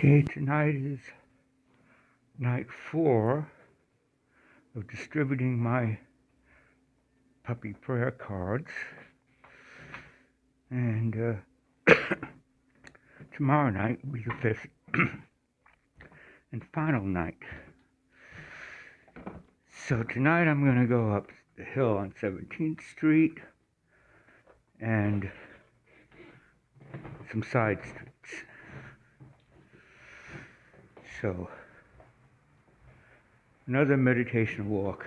Okay, tonight is night 4 of distributing my puppy prayer cards, and tomorrow night will be the 5th and final night. So tonight I'm going to go up the hill on 17th Street and some side streets. So, another meditation walk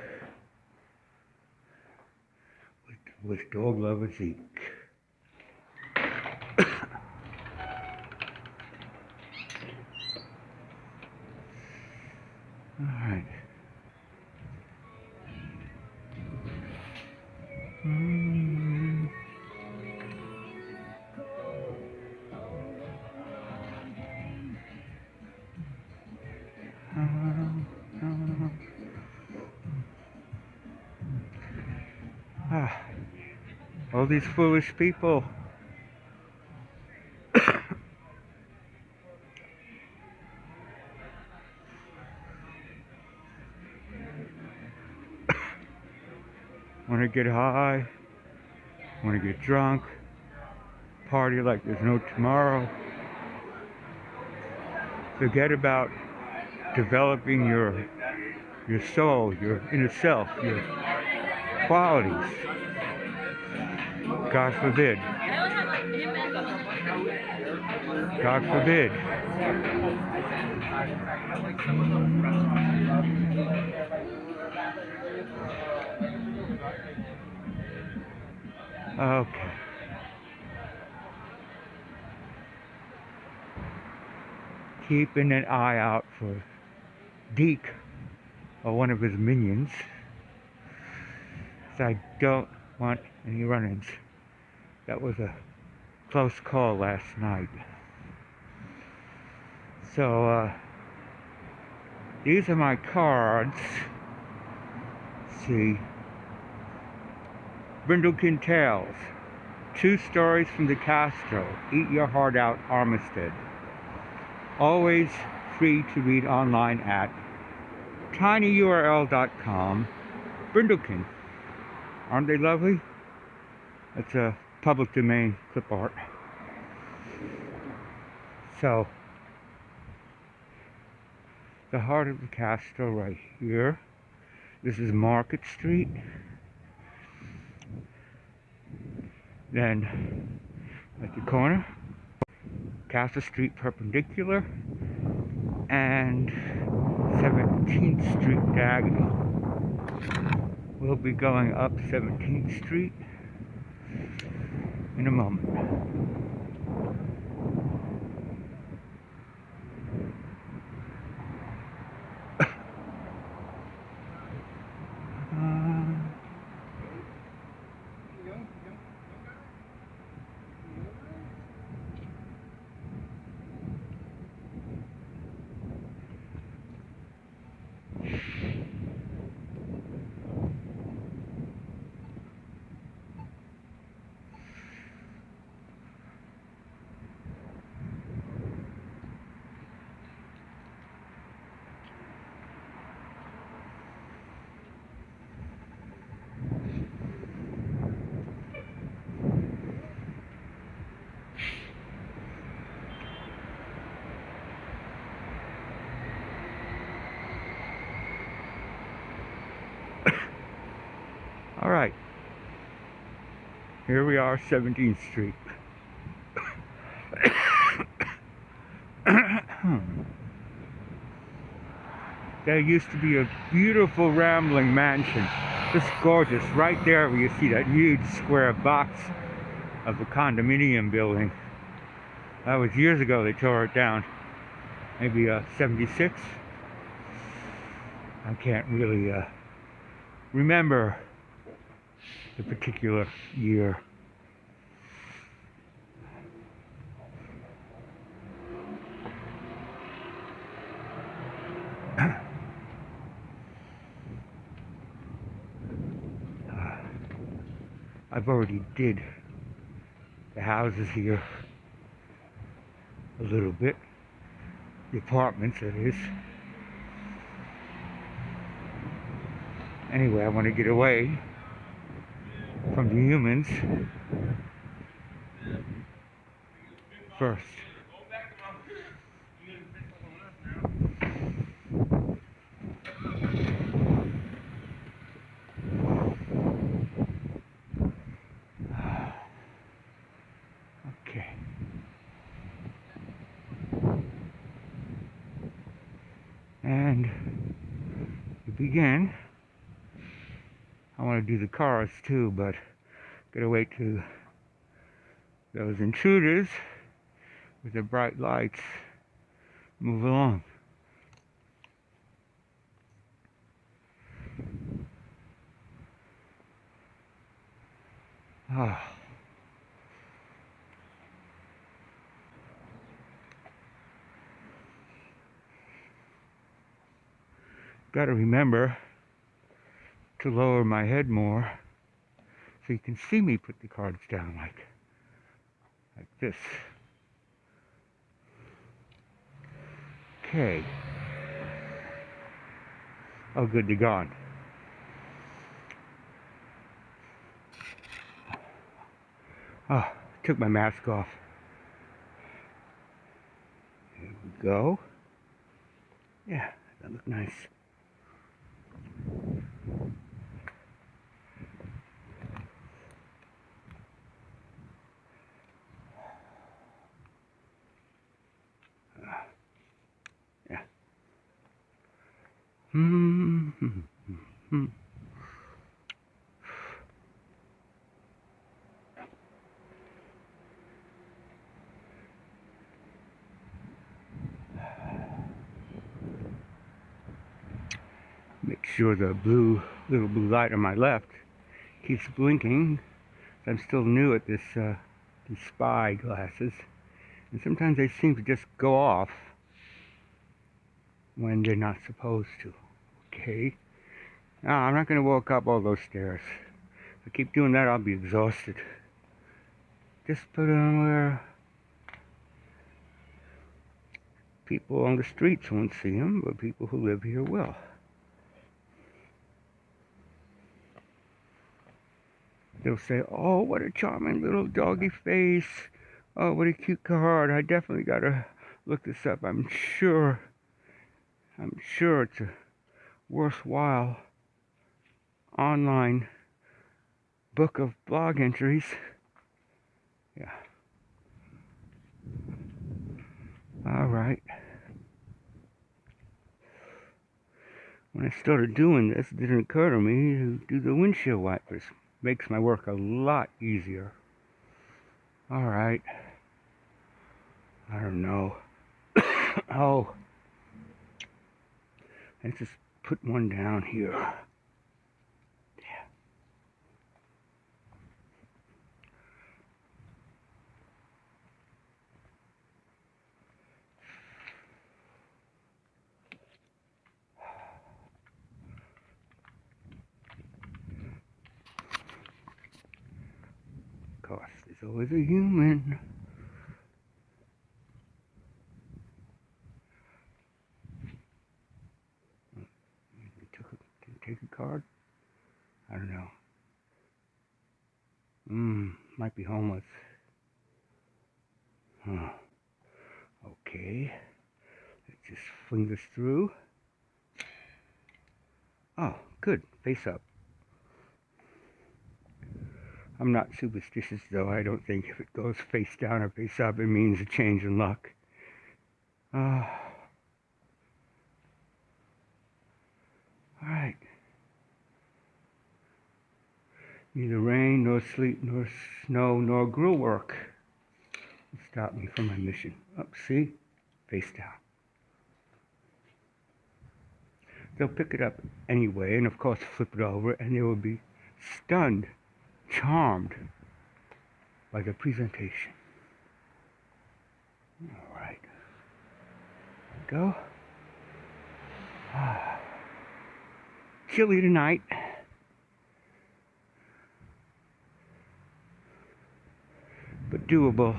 with dog lover Zeke. Alright. All these foolish people. Want to get high, want to get drunk, party like there's no tomorrow. Forget about developing your soul, your inner self, your qualities. God forbid. God forbid. Okay. Keeping an eye out for Deke or one of his minions. So I don't want any run-ins. That was a close call last night. So, these are my cards. Let's see. Brindlekin Tales. 2 stories from the Castro. Eat your heart out, Armistead. Always free to read online at tinyurl.com. Brindlekin. Aren't they lovely? That's a public domain clip art. So, the heart of the Castro right here. This is Market Street. Then, at the corner, Castro Street perpendicular, and 17th Street diagonal. We'll be going up 17th Street in a moment. All right, here we are, 17th Street. There used to be a beautiful rambling mansion, just gorgeous, right there where you see that huge square box of the condominium building. That was years ago. They tore it down, maybe 76. I can't really remember the particular year. I've already did the houses here a little bit. The apartments, that is. Anyway, I want to get away from the humans first. Okay. And to begin, I want to do the cars too, but gotta wait till those intruders with the bright lights move along. Ah. Gotta remember to lower my head more so you can see me put the cards down like this. Okay. Oh, good, they're gone. Oh, took my mask off. There we go. Yeah, that looked nice. Yeah. Make sure the little blue light on my left keeps blinking. I'm still new at this, these spy glasses, and sometimes they seem to just go off when they're not supposed to. Okay. Now, I'm not going to walk up all those stairs. If I keep doing that, I'll be exhausted. Just put on where people on the streets won't see them, but people who live here will. They'll say, oh, what a charming little doggy face. Oh, what a cute card. I definitely got to look this up. I'm sure it's a worthwhile online book of blog entries. Yeah. All right. When I started doing this, it didn't occur to me to do the windshield wipers. Makes my work a lot easier. All right. I don't know. Oh. Let's just put one down here. Yeah. Of course, there's always a human. Take a card? I don't know. Might be homeless. Huh. Okay. Let's just fling this through. Oh, good. Face up. I'm not superstitious, though. I don't think if it goes face down or face up, it means a change in luck. Alright. Neither rain, nor sleet, nor snow, nor grill work will stop me from my mission. Up, see? Face down. They'll pick it up anyway, and of course flip it over, and they will be stunned, charmed by the presentation. Alright. Go. Chilly tonight. But doable.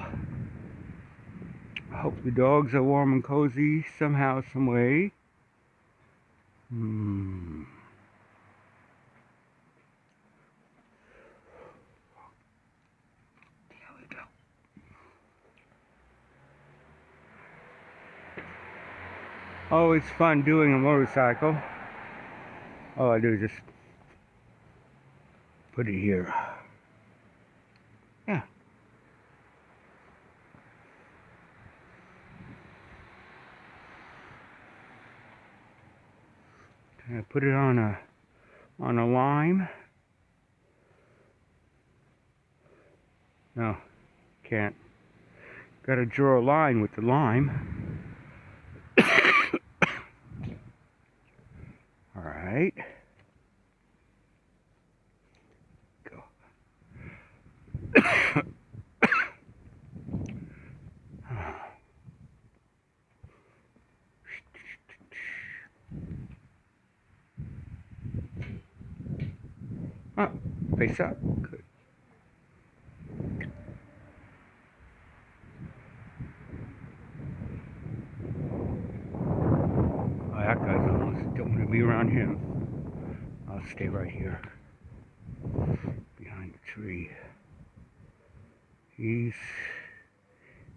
I hope the dogs are warm and cozy somehow, some way. There we go. Always fun doing a motorcycle. All I do is just put it here. Yeah. I put it on a lime. No, can't. Gotta draw a line with the lime. Alright. Go. Oh, face up. Good. Oh, that guy's almost, don't want to be around him. I'll stay right here. Behind the tree. He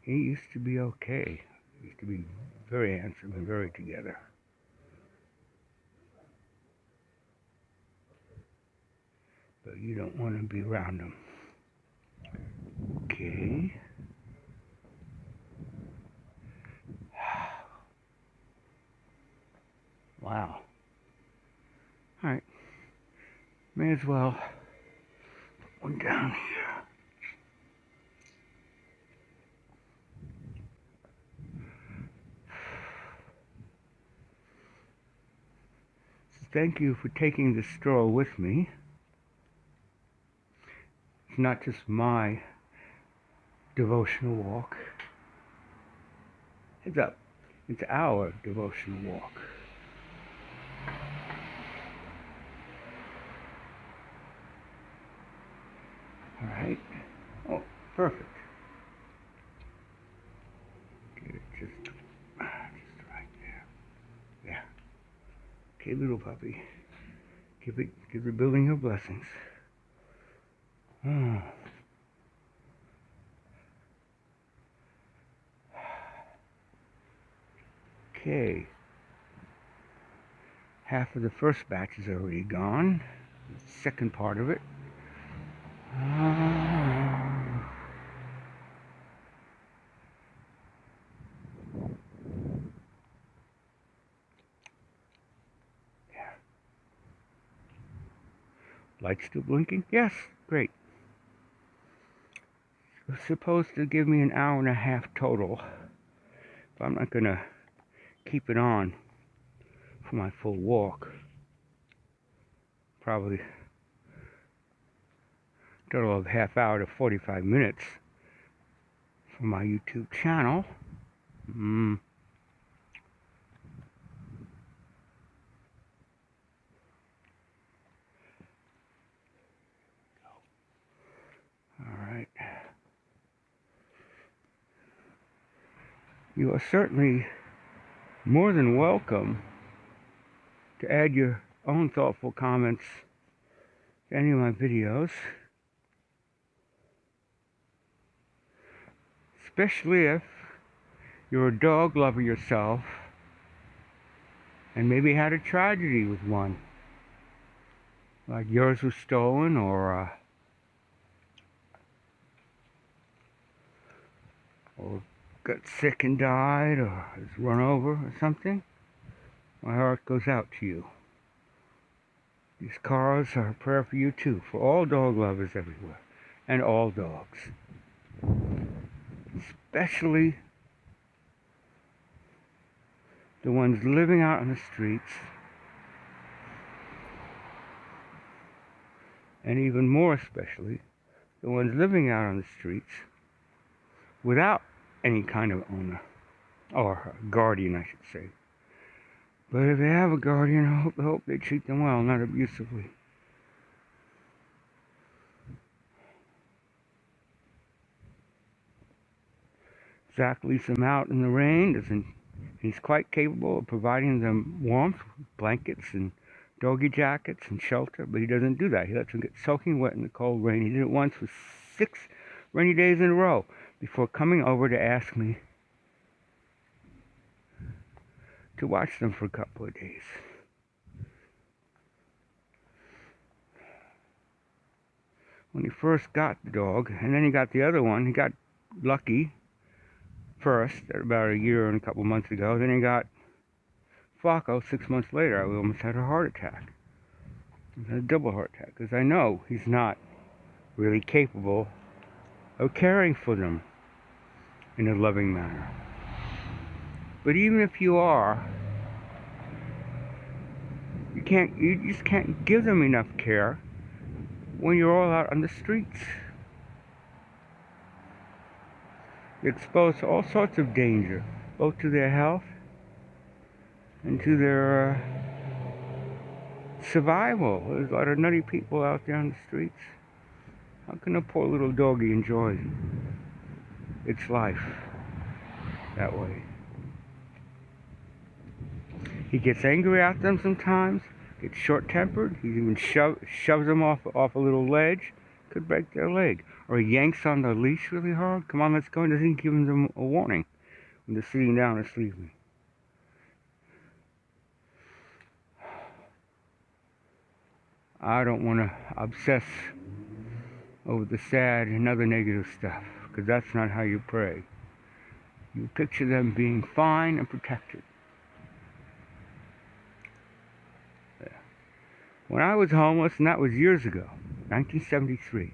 used to be okay. He used to be very handsome and very together. But you don't want to be around him. Okay. Wow. Alright. May as well put one down here. Thank you for taking the stroll with me. It's not just my devotional walk. Heads up. It's our devotional walk. Alright. Oh, perfect. Get it just right there. Yeah. Okay, little puppy. Give it building your blessings. Oh. Okay. Half of the first batch is already gone. The second part of it. Yeah. Light still blinking? Yes, great. It's supposed to give me an hour and a half total. But I'm not gonna keep it on for my full walk. Probably a total of half hour to 45 minutes for my YouTube channel. Alright. You are certainly more than welcome to add your own thoughtful comments to any of my videos. Especially if you're a dog lover yourself and maybe had a tragedy with one. Like yours was stolen or got sick and died or was run over or something. My heart goes out to you. These cards are a prayer for you too, for all dog lovers everywhere, and all dogs. Especially the ones living out on the streets, and even more especially, the ones living out on the streets without any kind of owner, or guardian I should say. But if they have a guardian, I hope they treat them well, not abusively. Zach leaves them out in the rain. He's quite capable of providing them warmth, blankets and doggy jackets and shelter, but he doesn't do that. He lets them get soaking wet in the cold rain. He did it once for 6 rainy days in a row before coming over to ask me to watch them for a couple of days. When he first got the dog, and then he got the other one, he got Lucky first, about a year and a couple months ago. Then he got Flaco 6 months later. I almost had a heart attack. I had a double heart attack, because I know he's not really capable of caring for them in a loving manner. But even if you are, you just can't give them enough care when you're all out on the streets. You're exposed to all sorts of danger, both to their health and to their survival. There's a lot of nutty people out there on the streets. How can a poor little doggy enjoy its life that way? He gets angry at them sometimes, gets short-tempered. He even shoves them off a little ledge. Could break their leg. Or he yanks on the leash really hard. Come on, let's go. And doesn't give them a warning when they're sitting down or sleeping. I don't want to obsess over the sad and other negative stuff, because that's not how you pray. You picture them being fine and protected. When I was homeless, and that was years ago, 1973,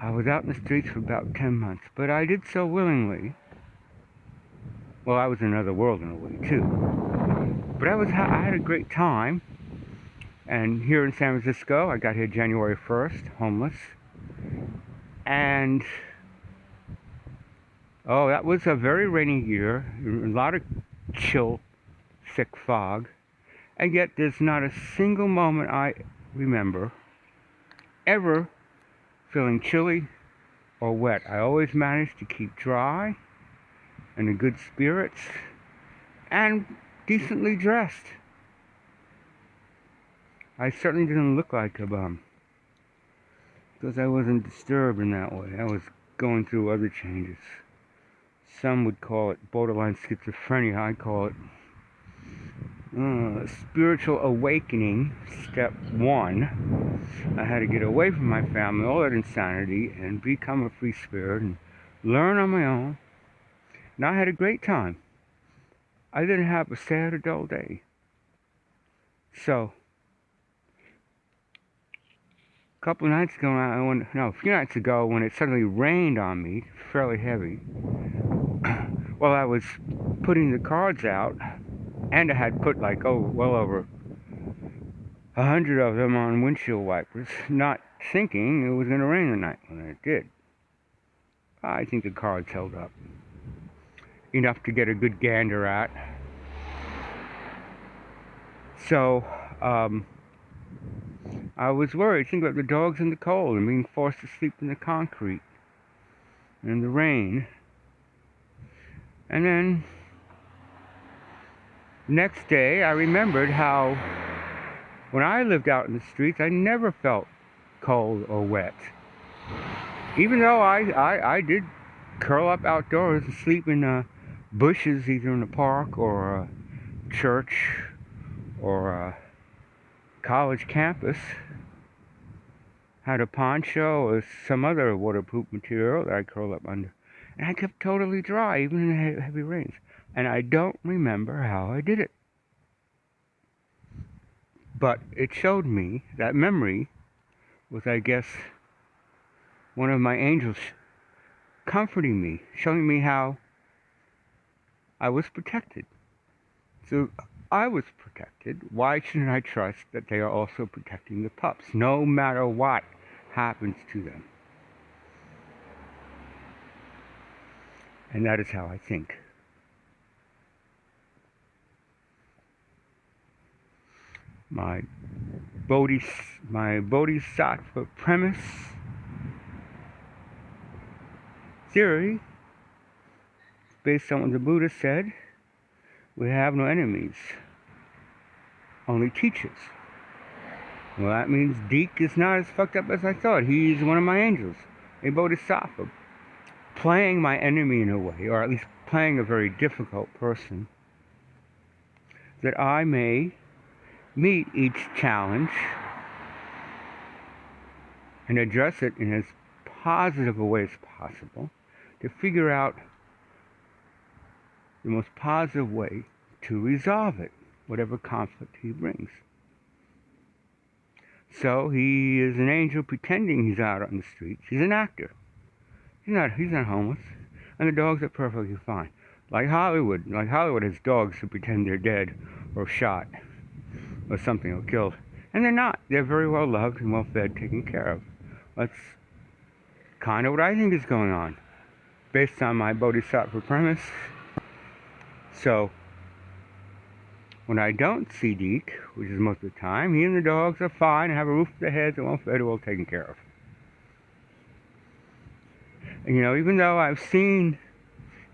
I was out in the streets for about 10 months, but I did so willingly. Well, I was in another world in a way, too. But I had a great time. And here in San Francisco, I got here January 1st, homeless. And, oh, that was a very rainy year. A lot of chill, thick fog. And yet there's not a single moment I remember ever feeling chilly or wet. I always managed to keep dry and in good spirits and decently dressed. I certainly didn't look like a bum, because I wasn't disturbed in that way. I was going through other changes. Some would call it borderline schizophrenia. I call it spiritual awakening, step 1. I had to get away from my family, all that insanity, and become a free spirit and learn on my own. And I had a great time. I didn't have a sad or dull day. So, a couple of nights ago, a few nights ago, when it suddenly rained on me, fairly heavy, while I was putting the cards out, and I had put well over 100 of them on windshield wipers, not thinking it was going to rain tonight. When it did, I think the cards held up enough to get a good gander at. So, I was worried, thinking about the dogs in the cold and being forced to sleep in the concrete and in the rain. And then, next day, I remembered how when I lived out in the streets, I never felt cold or wet. Even though I did curl up outdoors and sleep in bushes, either in a park or a church or a college campus. Had a poncho or some other waterproof material that I curled up under. And I kept totally dry, even in the heavy rains. And I don't remember how I did it. But it showed me, that memory was, I guess, one of my angels comforting me, showing me how I was protected. So I was protected. Why shouldn't I trust that they are also protecting the pups, no matter what happens to them? And that is how I think. My Bodhisattva premise theory based on what the Buddha said, we have no enemies, only teachers. Well, that means Deke is not as fucked up as I thought. He's one of my angels, a bodhisattva, playing my enemy in a way, or at least playing a very difficult person, that I may meet each challenge and address it in as positive a way as possible, to figure out the most positive way to resolve it, whatever conflict he brings. So he is an angel pretending he's out on the streets. He's an actor. He's not homeless. And the dogs are perfectly fine. Like Hollywood has dogs who pretend they're dead or shot or something or killed. And they're not. They're very well loved and well fed, taken care of. That's kind of what I think is going on, based on my bodhisattva premise. So, when I don't see Deke, which is most of the time, he and the dogs are fine and have a roof over their heads and well fed and well taken care of. And, you know, even though I've seen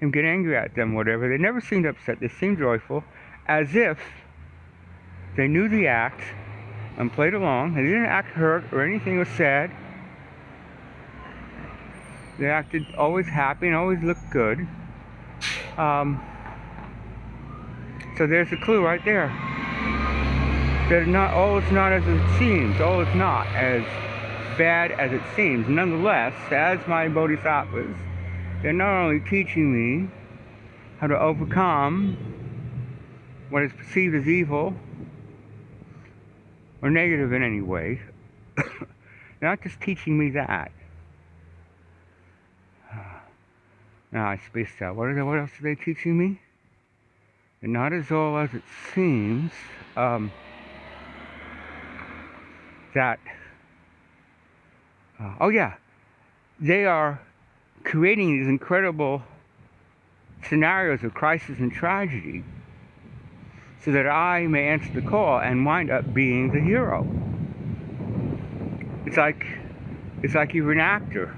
him get angry at them, whatever, they never seemed upset. They seemed joyful, as if they knew the act and played along. They didn't act hurt or anything was sad. They acted always happy and always looked good. So there's a clue right there. That all is not as it seems. All is not as bad as it seems. Nonetheless, as my bodhisattvas, they're not only teaching me how to overcome what is perceived as evil or negative in any way. They're not just teaching me that. Now I spaced out. What else are they teaching me? And not as all as it seems. They are creating these incredible scenarios of crisis and tragedy so that I may answer the call and wind up being the hero. It's like you're an actor.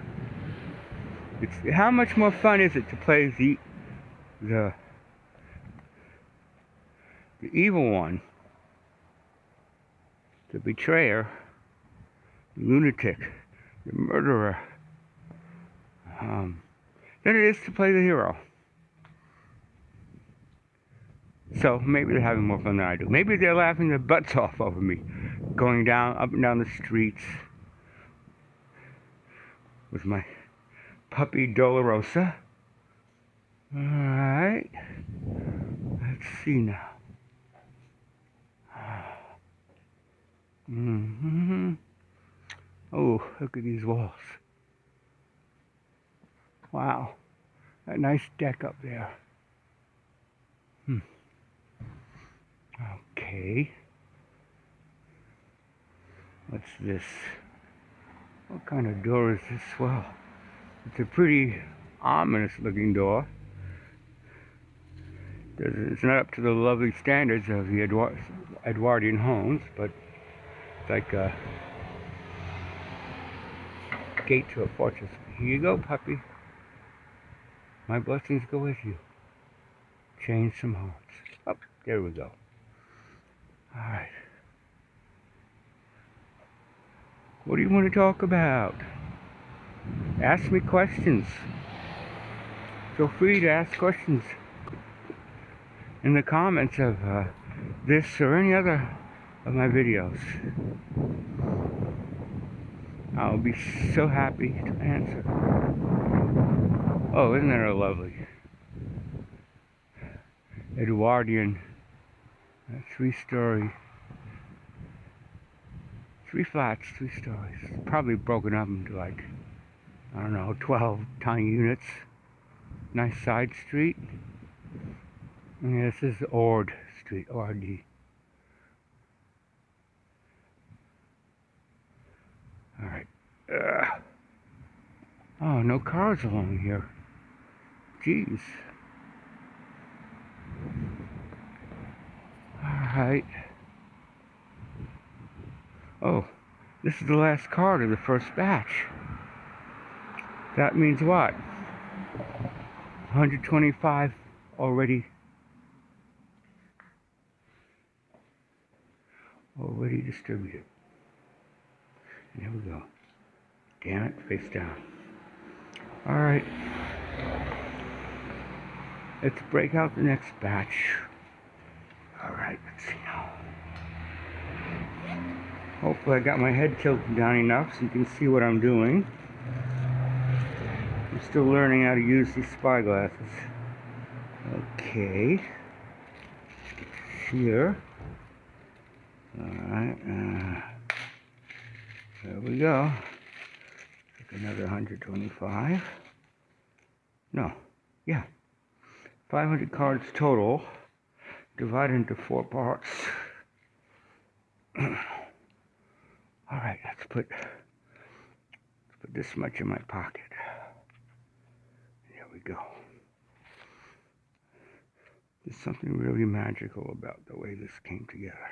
How much more fun is it to play the evil one, the betrayer, the lunatic, the murderer, than it is to play the hero. So maybe they're having more fun than I do. Maybe they're laughing their butts off over me, going up and down the streets with my Puppy Dolorosa. Alright. Let's see now. Oh, look at these walls. Wow. That nice deck up there. Okay. What's this? What kind of door is this? Well, it's a pretty ominous looking door. It's not up to the lovely standards of the Edwardian homes, but it's like a gate to a fortress. Here you go, puppy. My blessings go with you. Change some hearts. Oh, there we go. Alright. What do you want to talk about? Ask me questions. Feel free to ask questions in the comments of this or any other of my videos. I'll be so happy to answer. Oh, isn't that lovely? Edwardian, 3-story, 3 flats, 3 stories. Probably broken up into like, I don't know, 12 tiny units. Nice side street. Yeah, this is Ord Street, O-R-D. Alright. Oh, no cars along here. Jeez. Alright. Oh, this is the last card of the first batch. That means what? 125 already distributed. And here we go. Damn it, face down. Alright. Let's break out the next batch. Alright, let's see now. Hopefully I got my head tilted down enough so you can see what I'm doing. I'm still learning how to use these spyglasses. Okay. Here. Alright. There we go. Take another 125. No. Yeah. 500 cards total. Divided into 4 parts. Alright, let's put this much in my pocket. There we go. There's something really magical about the way this came together.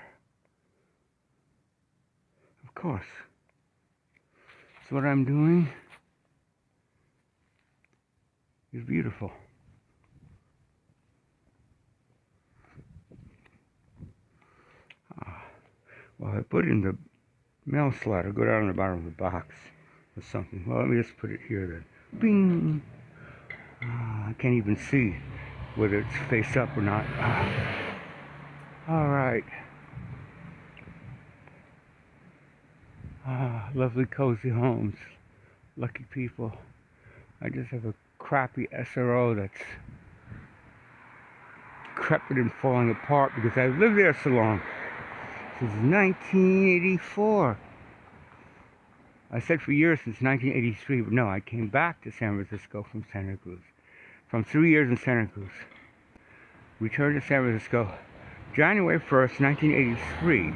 Of course. So what I'm doing is beautiful. Well, I put in the mail slot, I'll go down on the bottom of the box or something. Well, let me just put it here then. Bing! I can't even see whether it's face up or not. Alright. Lovely cozy homes. Lucky people. I just have a crappy SRO that's decrepit and falling apart because I've lived there so long. Since 1984. I said for years since 1983, but no, I came back to San Francisco from Santa Cruz. From 3 years in Santa Cruz. Returned to San Francisco January 1st, 1983.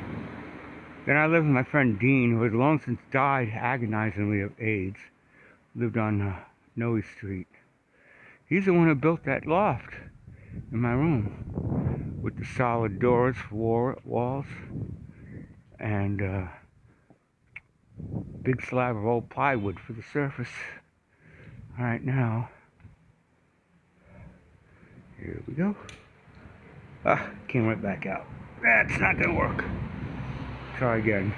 Then I lived with my friend Dean, who has long since died agonizingly of AIDS. Lived on Noe Street. He's the one who built that loft in my room. With the solid doors, walls, and big slab of old plywood for the surface. Alright, now, here we go. Came right back out. That's not gonna work. Try again.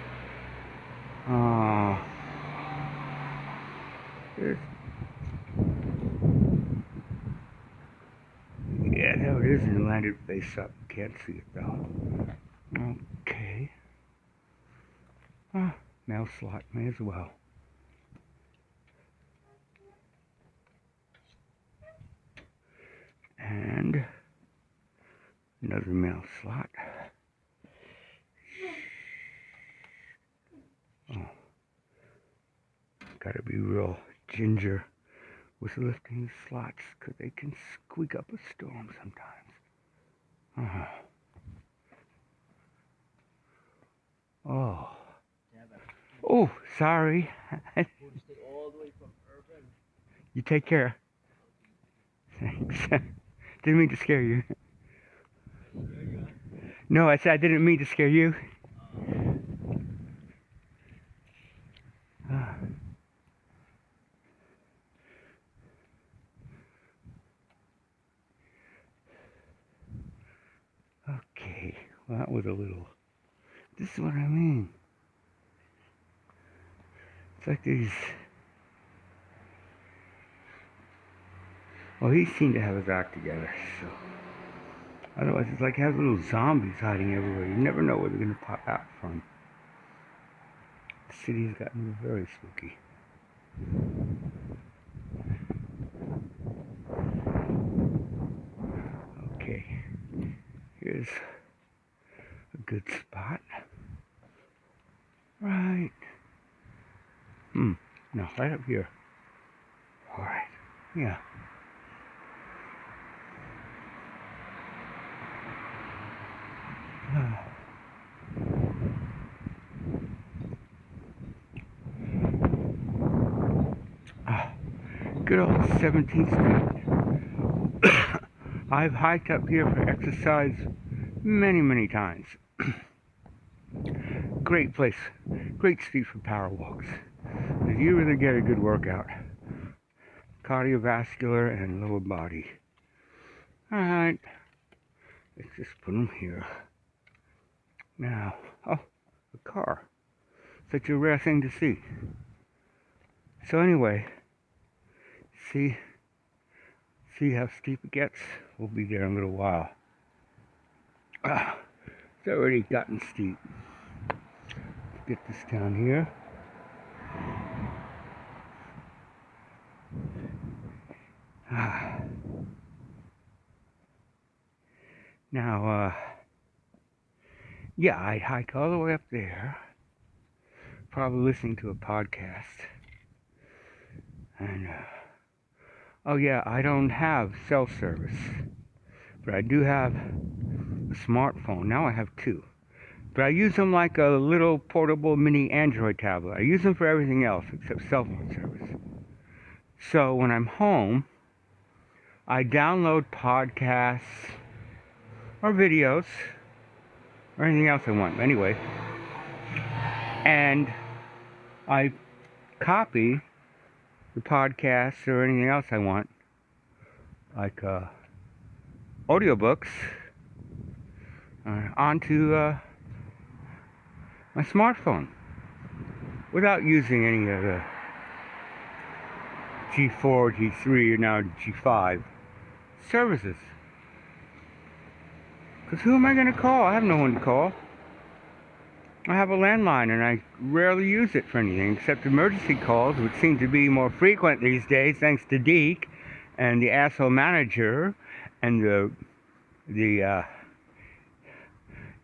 Yeah, there it is, and it landed face up. Can't see it though. Okay. Mail slot, may as well. And another mail slot. Oh. Gotta be real ginger with lifting the slots, because they can squeak up a storm sometimes. Oh. Oh, sorry. You take care. Thanks. Didn't mean to scare you. No, I said I didn't mean to scare you. Okay, well that was a little... This is what I mean. It's like these... Well, he seemed to have his act together, so... Otherwise, it's like he has little zombies hiding everywhere. You never know where they're going to pop out from. The city's gotten very spooky. Okay. Here's a good spot. Right. No, right up here. Alright. Yeah. Good old 17th Street. I've hiked up here for exercise many times. Great place. Great street for power walks. If you really get a good workout. Cardiovascular and lower body. Alright, let's just put them here. Now, oh, a car. Such a rare thing to see. So anyway, see how steep it gets? We'll be there in a little while. It's already gotten steep. Let's get this down here. Now, yeah, I'd hike all the way up there, probably listening to a podcast. And, oh yeah, I don't have cell service, but I do have a smartphone. Now I have two. But I use them like a little portable mini Android tablet. I use them for everything else except cell phone service. So when I'm home, I download podcasts or videos or anything else I want. Anyway, and I copy the podcasts or anything else I want, like audiobooks, onto my smartphone without using any of the G4, G3, or now G5 services. Because who am I going to call? I have no one to call. I have a landline and I rarely use it for anything except emergency calls, which seem to be more frequent these days thanks to Deke and the asshole manager and the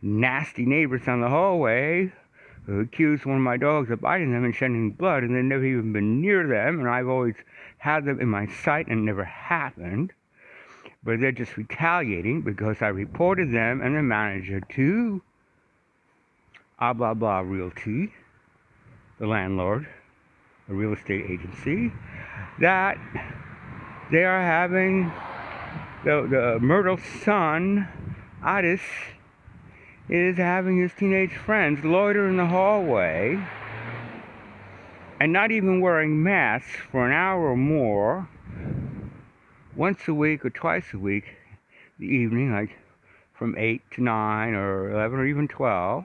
nasty neighbors on the hallway who accused one of my dogs of biting them and shedding blood, and they've never even been near them, and I've always had them in my sight and it never happened. But they're just retaliating because I reported them and the manager to blah blah blah realty, the landlord, a real estate agency, that they are having the Myrtle's son, Otis, is having his teenage friends loiter in the hallway and not even wearing masks for an hour or more, once a week or twice a week, the evening, like from 8 to 9 or 11 or even 12,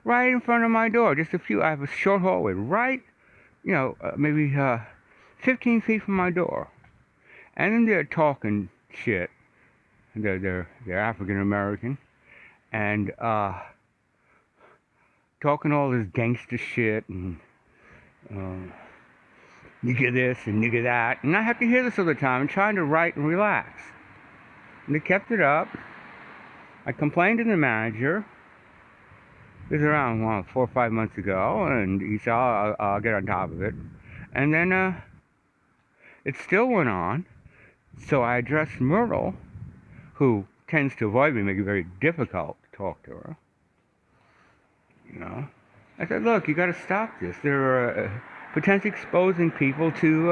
right in front of my door. Just a few, I have a short hallway, right, maybe 15 feet from my door. And then they're talking shit. They're African American. And talking all this gangster shit and nigga this and nigga that. And I have to hear this all the time and trying to write and relax. And they kept it up. I complained to the manager. It was around 4 or 5 months ago, and he said, I'll get on top of it. And then it still went on. So I addressed Myrtle, who tends to avoid me, make it very difficult to talk to her. I said, look, you got to stop this. They're potentially exposing people to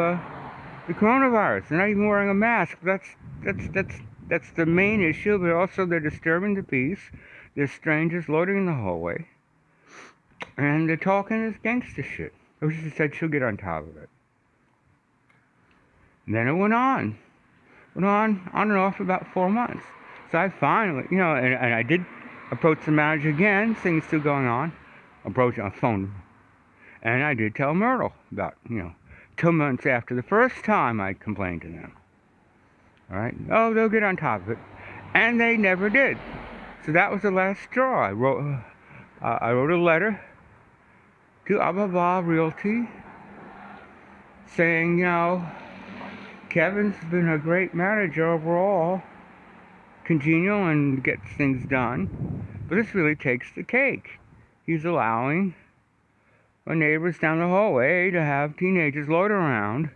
the coronavirus. They're not even wearing a mask. That's the main issue. But also, they're disturbing the peace. There's strangers loitering in the hallway, and they're talking this gangster shit. She said she'll get on top of it. And then it went on and off for about 4 months. So I finally, and I did approach the manager again, things still going on, approach on phone. And I did tell Myrtle about, 2 months after the first time I complained to them. All right? Oh, they'll get on top of it. And they never did. So that was the last straw. I wrote a letter to blah blah blah realty saying, Kevin's been a great manager overall, congenial and gets things done, but this really takes the cake. He's allowing our neighbors down the hallway to have teenagers loiter around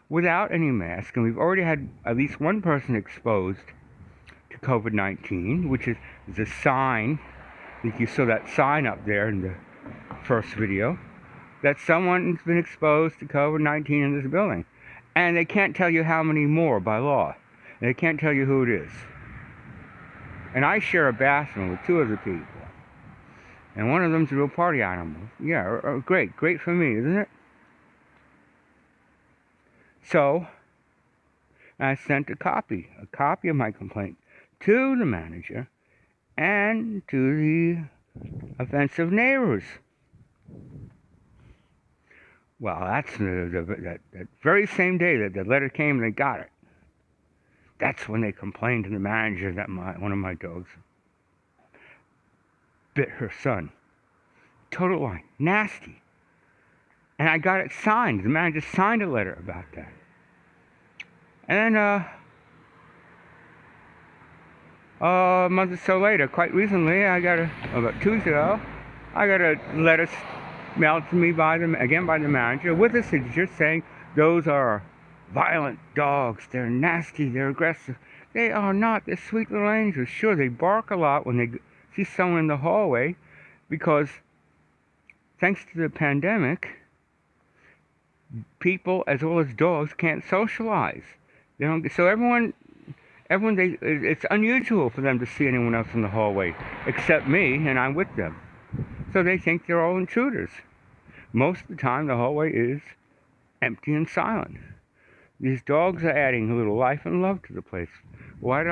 without any mask, and we've already had at least one person exposed to COVID-19, which is a sign. I think you saw that sign up there in the first video, that someone's been exposed to COVID-19 in this building. And they can't tell you how many more by law. And they can't tell you who it is. And I share a bathroom with 2 other people. And one of them's a real party animal. Yeah, great for me, isn't it? So, And I sent a copy of my complaint to the manager and to the offensive neighbors. Well, that's that very same day that the letter came and they got it. That's when they complained to the manager that one of my dogs bit her son. Total line. Nasty. And I got it signed. The manager signed a letter about that. And then, a month or so later, quite recently, about 2 weeks ago, I got a letter mailed to me by the manager with a signature saying those are violent dogs. They're nasty. They're aggressive. They are not. They're sweet little angels. Sure, they bark a lot when they see someone in the hallway because thanks to the pandemic, people as well as dogs can't socialize. They don't. So it's unusual for them to see anyone else in the hallway except me, and I'm with them. So they think they're all intruders. Most of the time, the hallway is empty and silent. These dogs are adding a little life and love to the place. What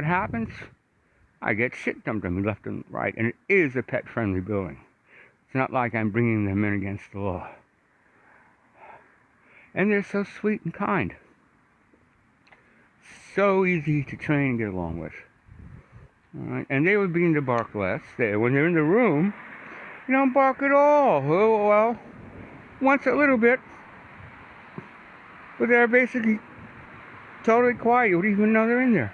happens? I get shit dumped on me left and right, and it is a pet-friendly building. It's not like I'm bringing them in against the law. And they're so sweet and kind. So easy to train and get along with. All right. And they would begin to bark less. When they're in the room, they don't bark at all. Well, once a little bit. But they're basically totally quiet. You wouldn't even know they're in there.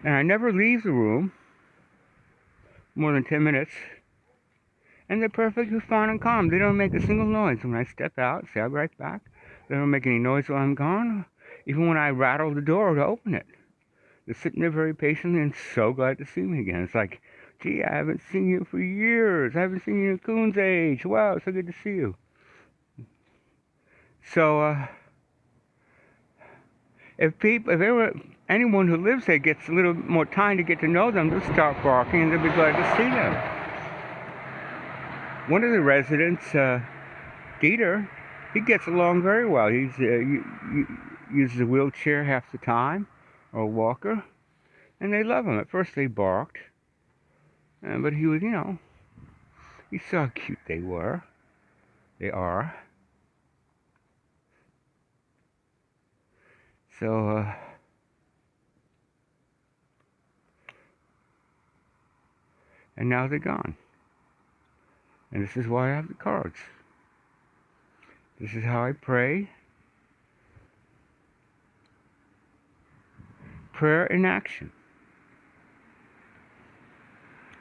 And I never leave the room more than 10 minutes. And they're perfectly fine and calm. They don't make a single noise when I step out. Say, I'll be right back. They don't make any noise while I'm gone. Even when I rattle the door to open it. They're sitting there very patiently and so glad to see me again. It's like, gee, I haven't seen you for years. I haven't seen you in Coon's age. Wow, it's so good to see you. So, if anyone who lives there gets a little more time to get to know them, they'll start barking and they'll be glad to see them. One of the residents, Dieter, he gets along very well. He's uses a wheelchair half the time, or a walker, and they love him. At first they barked, but he was, he saw how cute they were. They are. So, and now they're gone. And this is why I have the cards. This is how I pray. Prayer in action.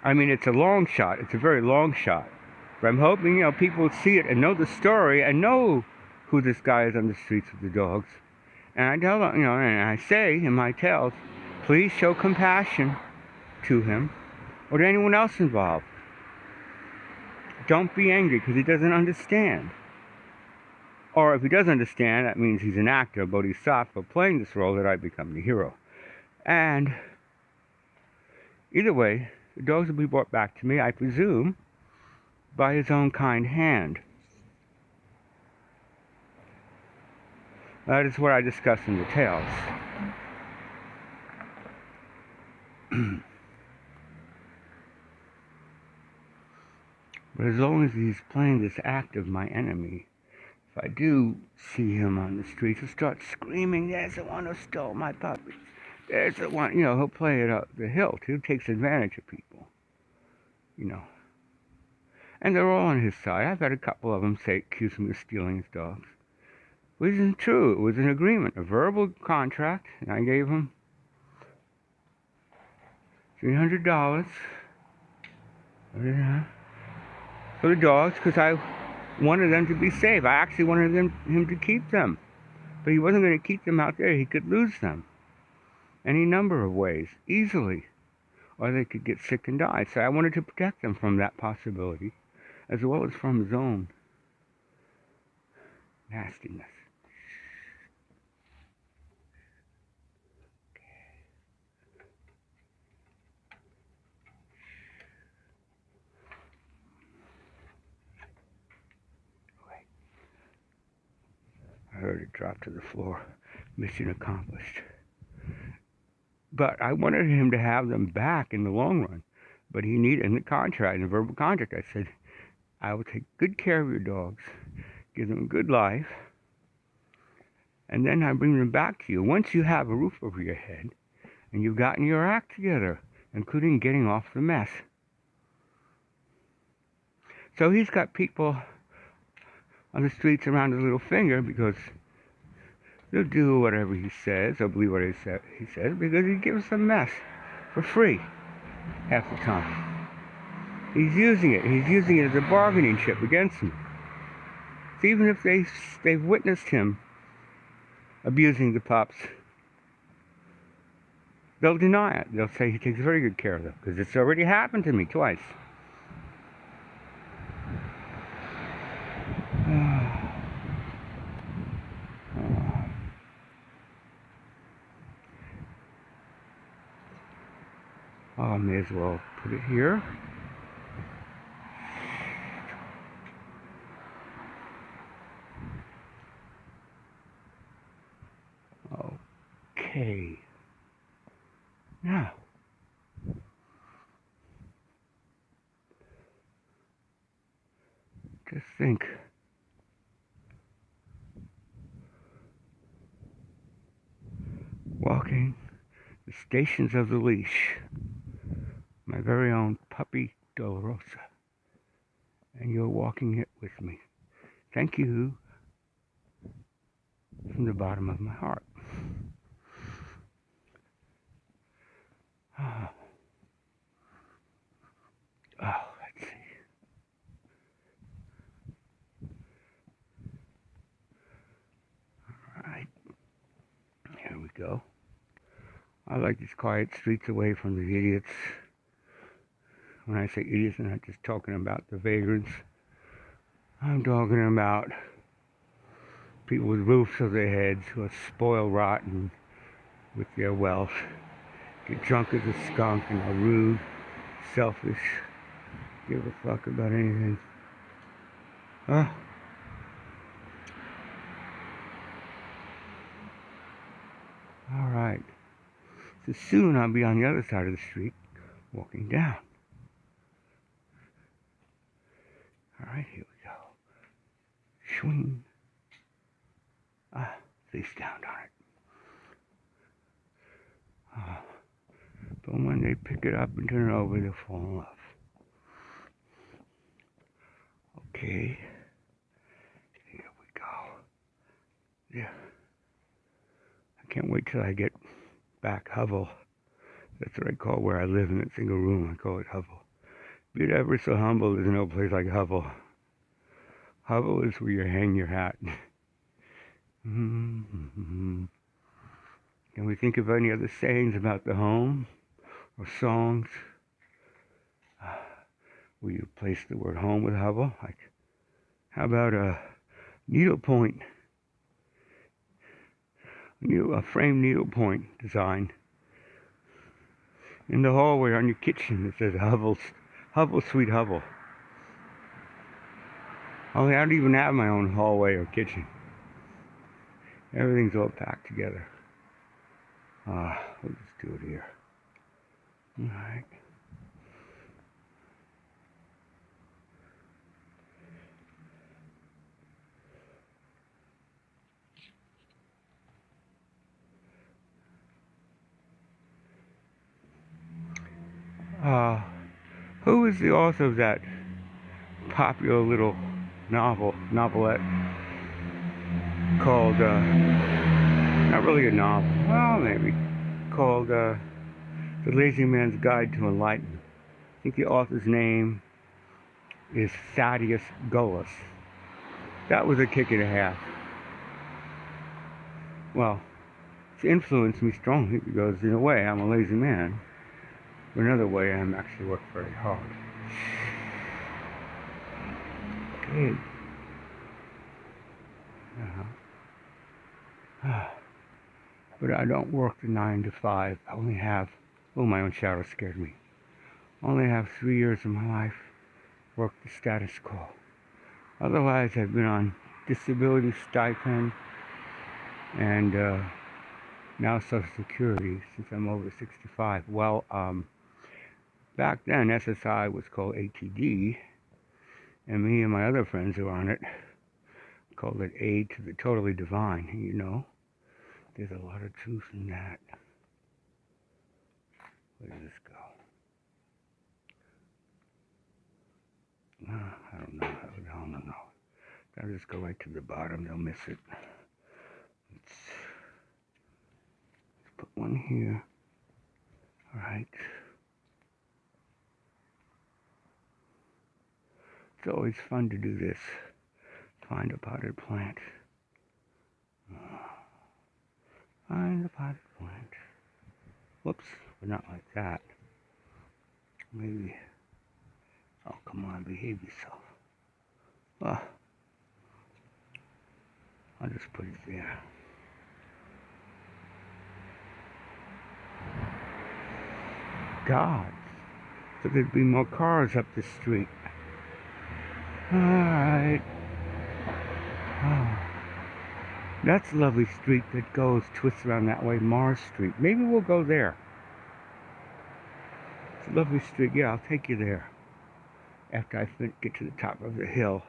I mean, it's a long shot. It's a very long shot. But I'm hoping, people will see it and know the story and know who this guy is on the streets with the dogs. And I tell them, and I say in my tales, please show compassion to him or to anyone else involved. Don't be angry because he doesn't understand. Or if he does understand, that means he's an actor, bodhisattva, playing this role that I become the hero. And either way, the dogs will be brought back to me, I presume, by his own kind hand. That is what I discuss in the tales. But as long as he's playing this act of my enemy, if I do see him on the streets, he'll start screaming, there's the one who stole my puppies. There's the one, he'll play it up the hilt. He takes advantage of people, And they're all on his side. I've had a couple of them accuse me of stealing his dogs. Which isn't true. It was an agreement, a verbal contract, and I gave him $300 for the dogs because I wanted them to be safe. I actually wanted him to keep them. But he wasn't going to keep them out there. He could lose them. Any number of ways, easily. Or they could get sick and die. So I wanted to protect them from that possibility, as well as from his own nastiness. I heard it dropped to the floor. Mission accomplished. But I wanted him to have them back in the long run. But he needed, in the contract, in the verbal contract, I said, I will take good care of your dogs, give them a good life, and then I bring them back to you once you have a roof over your head and you've gotten your act together, including getting off the mess. So he's got people on the streets around his little finger because they'll do whatever he says, they'll believe what he says, because he gives them mess for free half the time. He's using it as a bargaining chip against me. So even if they've witnessed him abusing the pups, they'll deny it. They'll say he takes very good care of them, because it's already happened to me twice. Oh, I may as well put it here. Okay. Now, just think. Walking the stations of the leash. My very own Puppy Dolorosa. And you're walking it with me. Thank you from the bottom of my heart. Oh, let's see. All right. Here we go. I like these quiet streets away from the idiots. When I say idiots, I'm not just talking about the vagrants. I'm talking about people with roofs over their heads who are spoiled rotten with their wealth, get drunk as a skunk and are rude, selfish, give a fuck about anything. Alright. So soon I'll be on the other side of the street, walking down. Alright, here we go. Swing. Face down on it. But when they pick it up and turn it over, they'll fall in love. Okay. Here we go. Yeah. I can't wait till I get back Hovel. That's what I call where I live in that single room. I call it Hovel. Be it ever so humble, there's no place like Hovel. Hovel is where you hang your hat. Can we think of any other sayings about the home or songs? Will you place the word home with Hovel? Like, how about a needlepoint? A framed needlepoint design in the hallway on your kitchen that says Hovel, sweet Hovel. Only I don't even have my own hallway or kitchen. Everything's all packed together. We'll just do it here. Alright. Who is the author of that popular little novelette called, not really a novel, well, maybe, called The Lazy Man's Guide to Enlightenment. I think the author's name is Thaddeus Gullis. That was a kick and a half. Well, it's influenced me strongly because, in a way, I'm a lazy man. But another way, I'm actually work very hard. Okay. But I don't work the 9 to 5. I only have, my own shadow scared me. I only have 3 years of my life worked the status quo. Otherwise, I've been on disability stipend, and now Social Security since I'm over 65. Well, back then SSI was called ATD, and me and my other friends who were on it called it Aid to the Totally Divine. You know, there's a lot of truth in that. Where does this go? I don't know. I don't know. I'll just go right to the bottom. They'll miss it. Let's put one here. All right. It's always fun to do this. Find a potted plant. Find a potted plant. Whoops, but not like that. Maybe. Oh, come on, behave yourself. Well, I'll just put it there. God, so there'd be more cars up the street. Alright. Oh. That's a lovely street that goes, twists around that way, Mars Street. Maybe we'll go there. It's a lovely street. Yeah, I'll take you there. After I get to the top of the hill.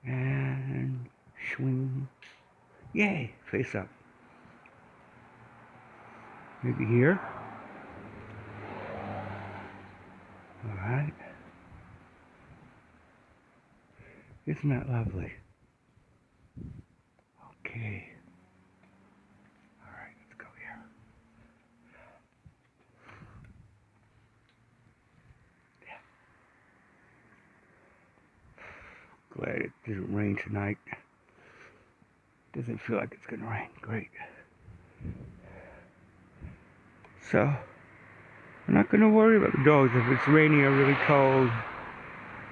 And swing. Yay, face up. Maybe here. Alright. Isn't that lovely? Okay. Alright, let's go here. Yeah. Glad it didn't rain tonight. Doesn't feel like it's gonna rain. Great. So, I'm not gonna worry about the dogs if it's rainy or really cold.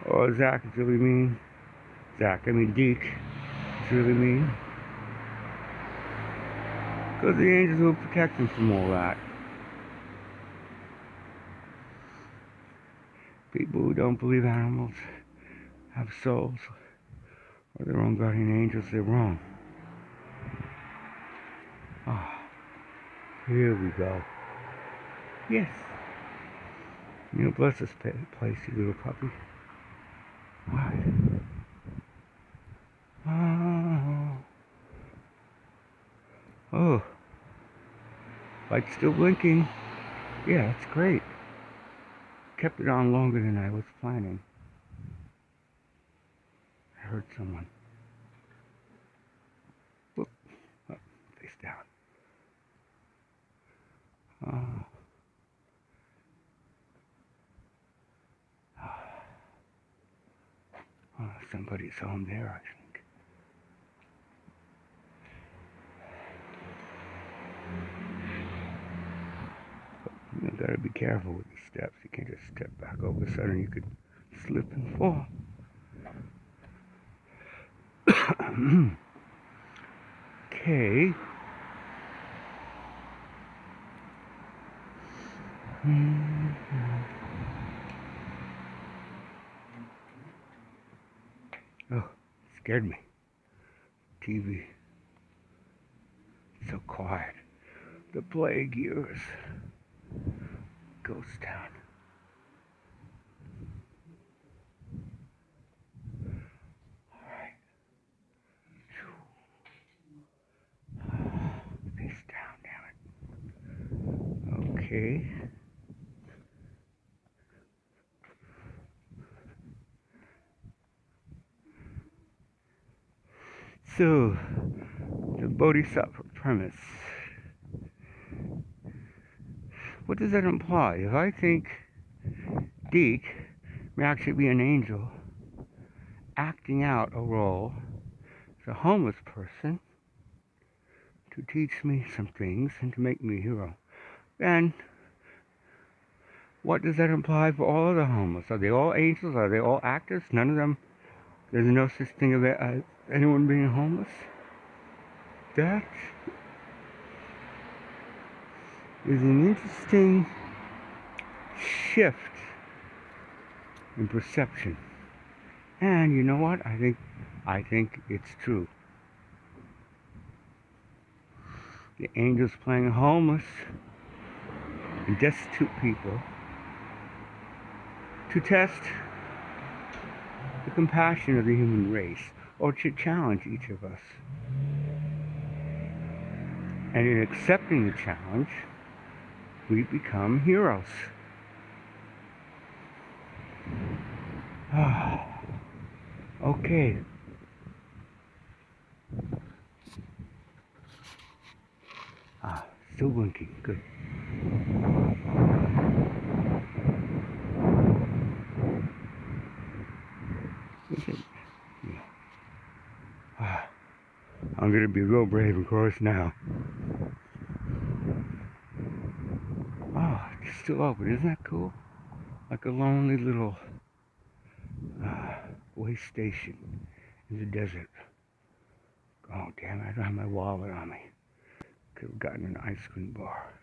Or Zach is really mean. Deke is really mean. Because the angels will protect him from all that. People who don't believe animals have souls or their own guardian angels, they're wrong. Ah, here we go. Yes. You bless this place, you little puppy. What? Oh. Light's still blinking. Yeah, that's great. Kept it on longer than I was planning. I heard someone. Whoop. Oh, face down. Somebody's home there, I think. But you gotta be careful with the steps. You can't just step back. All of a sudden you could slip and fall. Okay. Oh, scared me. TV. So quiet. The plague years. Ghost town. Alright. Face down, damn it. Okay. So, the Bodhisattva premise. What does that imply? If I think Deke may actually be an angel acting out a role as a homeless person to teach me some things and to make me a hero, then what does that imply for all of the homeless? Are they all angels? Are they all actors? None of them. There's no such thing as anyone being homeless. That is an interesting shift in perception. And you know what? I think it's true. The angels playing homeless and destitute people to test the compassion of the human race, or to challenge each of us. And in accepting the challenge, we become heroes. Okay. Still blinking. Good. I'm going to be real brave, of course, now. It's still open. Isn't that cool? Like a lonely little way station in the desert. Oh, damn it. I don't have my wallet on me. Could have gotten an ice cream bar.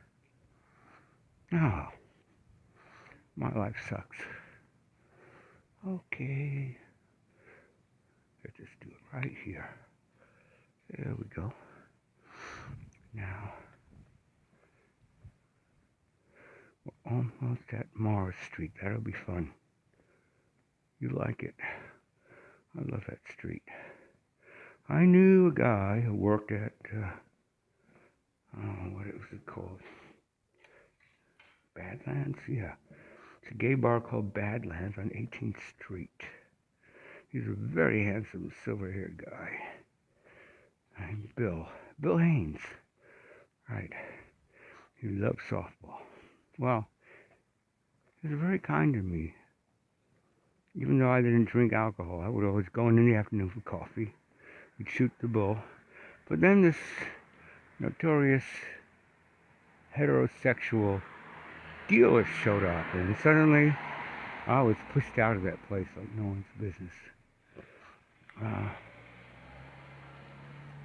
My life sucks. Okay. Let's just do it right here. There we go. Now, we're almost at Morris Street. That'll be fun. You like it? I love that street. I knew a guy who worked at, what was it called? Badlands? Yeah. It's a gay bar called Badlands on 18th Street. He's a very handsome, silver-haired guy. Named Bill Haynes. Right. He loved softball. Well, he was very kind to me. Even though I didn't drink alcohol, I would always go in the afternoon for coffee. We'd shoot the bull. But then this notorious heterosexual dealer showed up, and suddenly I was pushed out of that place like no one's business.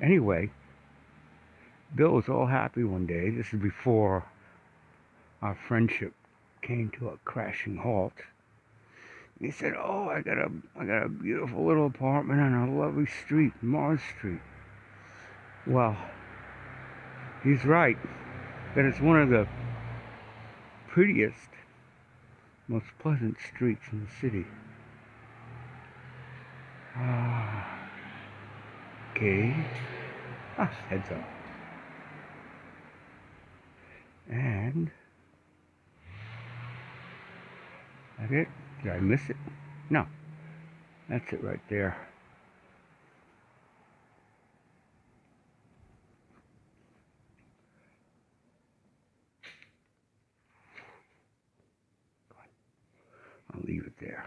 Anyway, Bill was all happy one day. This is before our friendship came to a crashing halt. He said, "Oh, I got a beautiful little apartment on a lovely street, Mars Street." Well, he's right. That it's one of the prettiest, most pleasant streets in the city. Okay. Heads up. And that it? Did I miss it? No. That's it right there. I'll leave it there.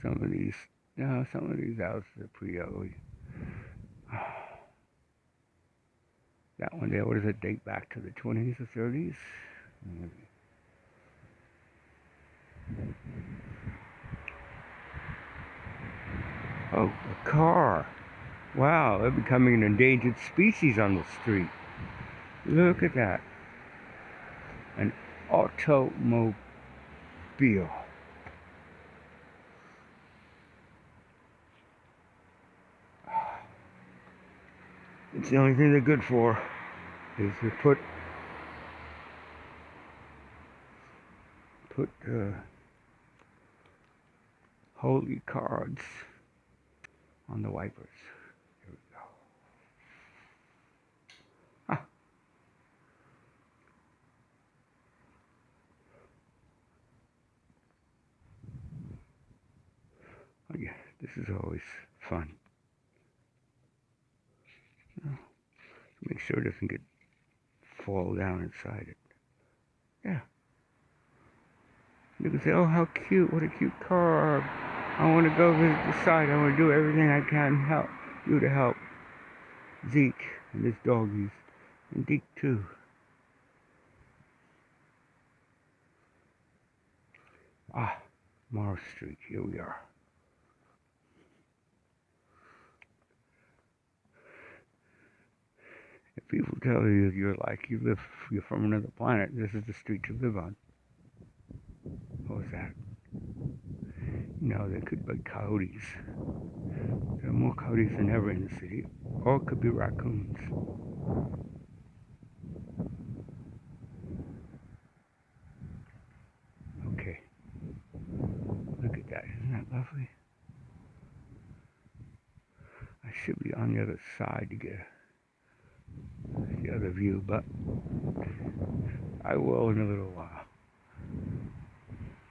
Some of these houses are pretty ugly. That one there, what does it date back to, the 20s or 30s? Oh, a car. Wow, they're becoming an endangered species on the street. Look at that. An automobile. It's the only thing they're good for, is to put holy cards on the wipers. Here we go. Oh yeah, this is always fun. Make sure it doesn't fall down inside it. Yeah. You can say, "Oh, how cute! What a cute car! I want to go visit the site. I want to do everything I can to help Zeke and his doggies, and Deke too." Morris Street. Here we are. If people tell you you're from another planet, this is the street you live on. What was that? No, there could be coyotes. Well, coyotes are never in the city. Or it could be raccoons. Okay. Look at that. Isn't that lovely? I should be on the other side to get the other view, but I will in a little while.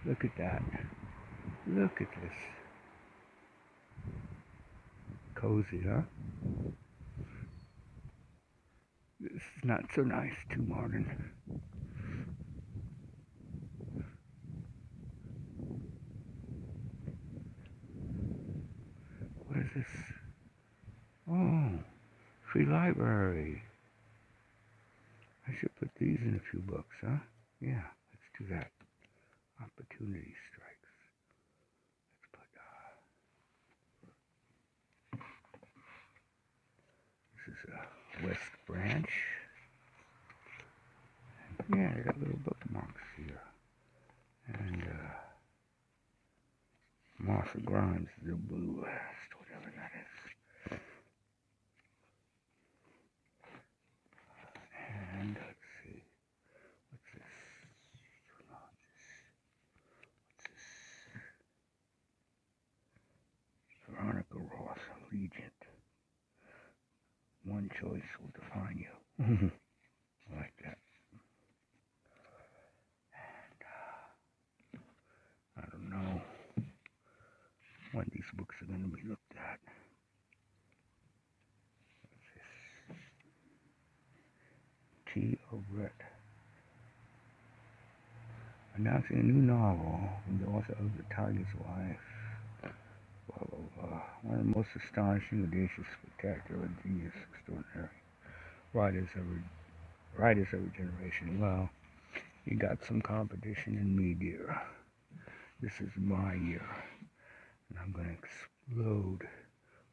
Look at that. Look at this. Cozy, huh? This is not so nice, too modern. What is this? Oh, free library. I should put these in a few books, huh? Yeah, let's do that. Opportunity strikes. Let's put, this is a West Branch. Yeah, they got little bookmarks here. And, Martha Grimes, the Blue West, whatever that is. And, let's see. What's this? Veronica Ross, Allegiant. One choice will define you. I like that. And I don't know when these books are going to be looked at. What's this? Tea of Red. Announcing a new novel from the author of The Tiger's Wife. Blah, blah, blah. One of the most astonishing, audacious, spectacular, genius, extraordinary writers every generation. Well, you got some competition in me, dear. This is my year, and I'm going to explode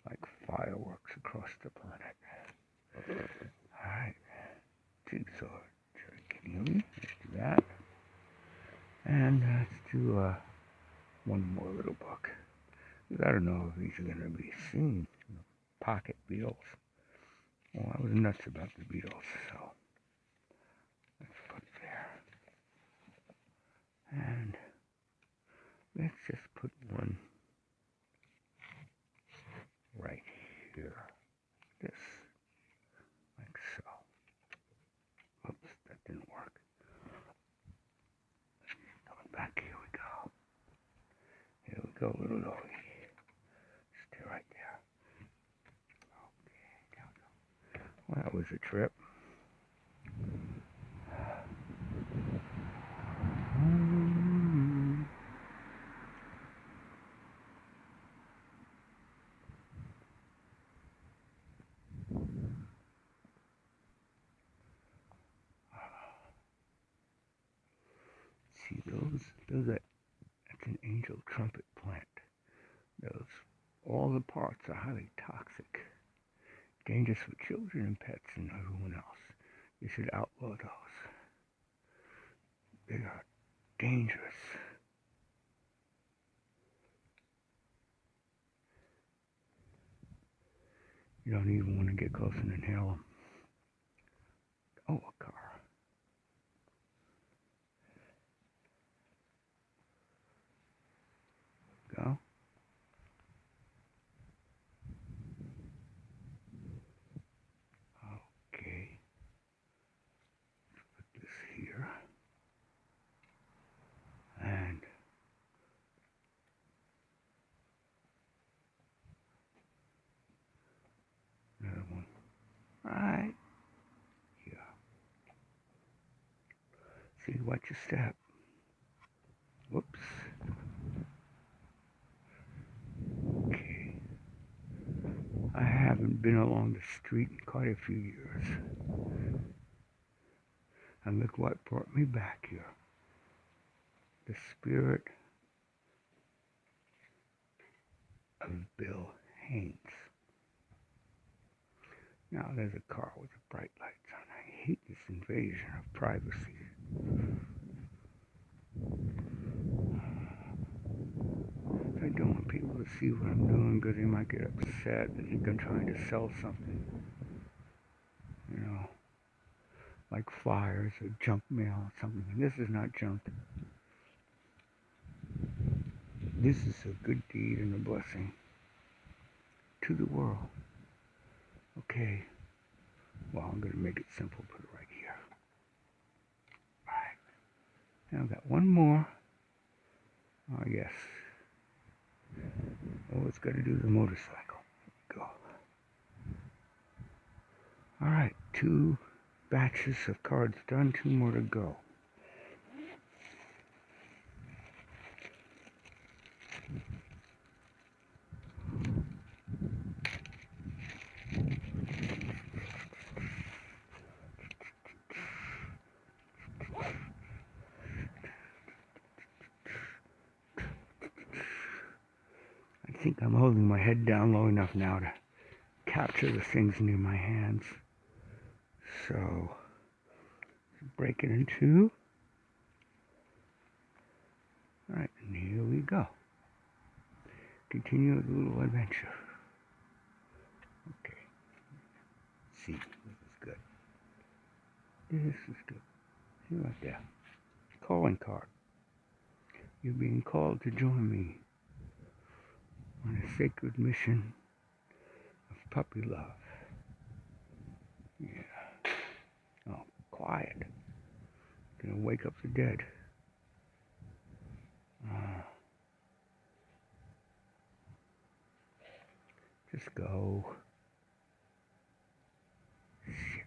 like fireworks across the planet. Alright, Jigsaw, Jerry King. Let's do that. And let's do one more little book. I don't know if these are going to be seen. Pocket Beatles. Well, I was nuts about the Beatles, so let's put it there. And let's just put one right here. This, like so. Oops, that didn't work. Going back, here we go. Here we go, little doggy. Stay right there. Okay, down, down. Well, that was a trip. See that's an angel trumpet plant. All the parts are highly toxic, dangerous for children and pets and everyone else. You should outlaw those. They are dangerous. You don't even want to get close and inhale them. Oh, a car. Go. Okay. Let's put this here. And another one right here. See, watch your step. Whoops. Okay. I haven't been along the street in quite a few years. And look what brought me back here. The spirit of Bill Haynes. Now there's a car with the bright lights on. I hate this invasion of privacy. I don't want people to see what I'm doing because they might get upset. They think I'm trying to sell something. You know, like flyers or junk mail or something. This is not junk. This is a good deed and a blessing to the world. Okay. Well, I'm going to make it simple. Put it right here. Alright. Now I've got one more. Oh, yes. Oh, it's got to do the motorcycle. Go. Alright. 2 batches of cards done. 2 more to go. I think I'm holding my head down low enough now to capture the things near my hands. So, break it in 2. Alright, and here we go. Continue the little adventure. Okay. See, this is good. This is good. See right there. Calling card. You're being called to join me on a sacred mission of puppy love. Yeah. Oh, quiet. Gonna wake up the dead. Just go. Shit.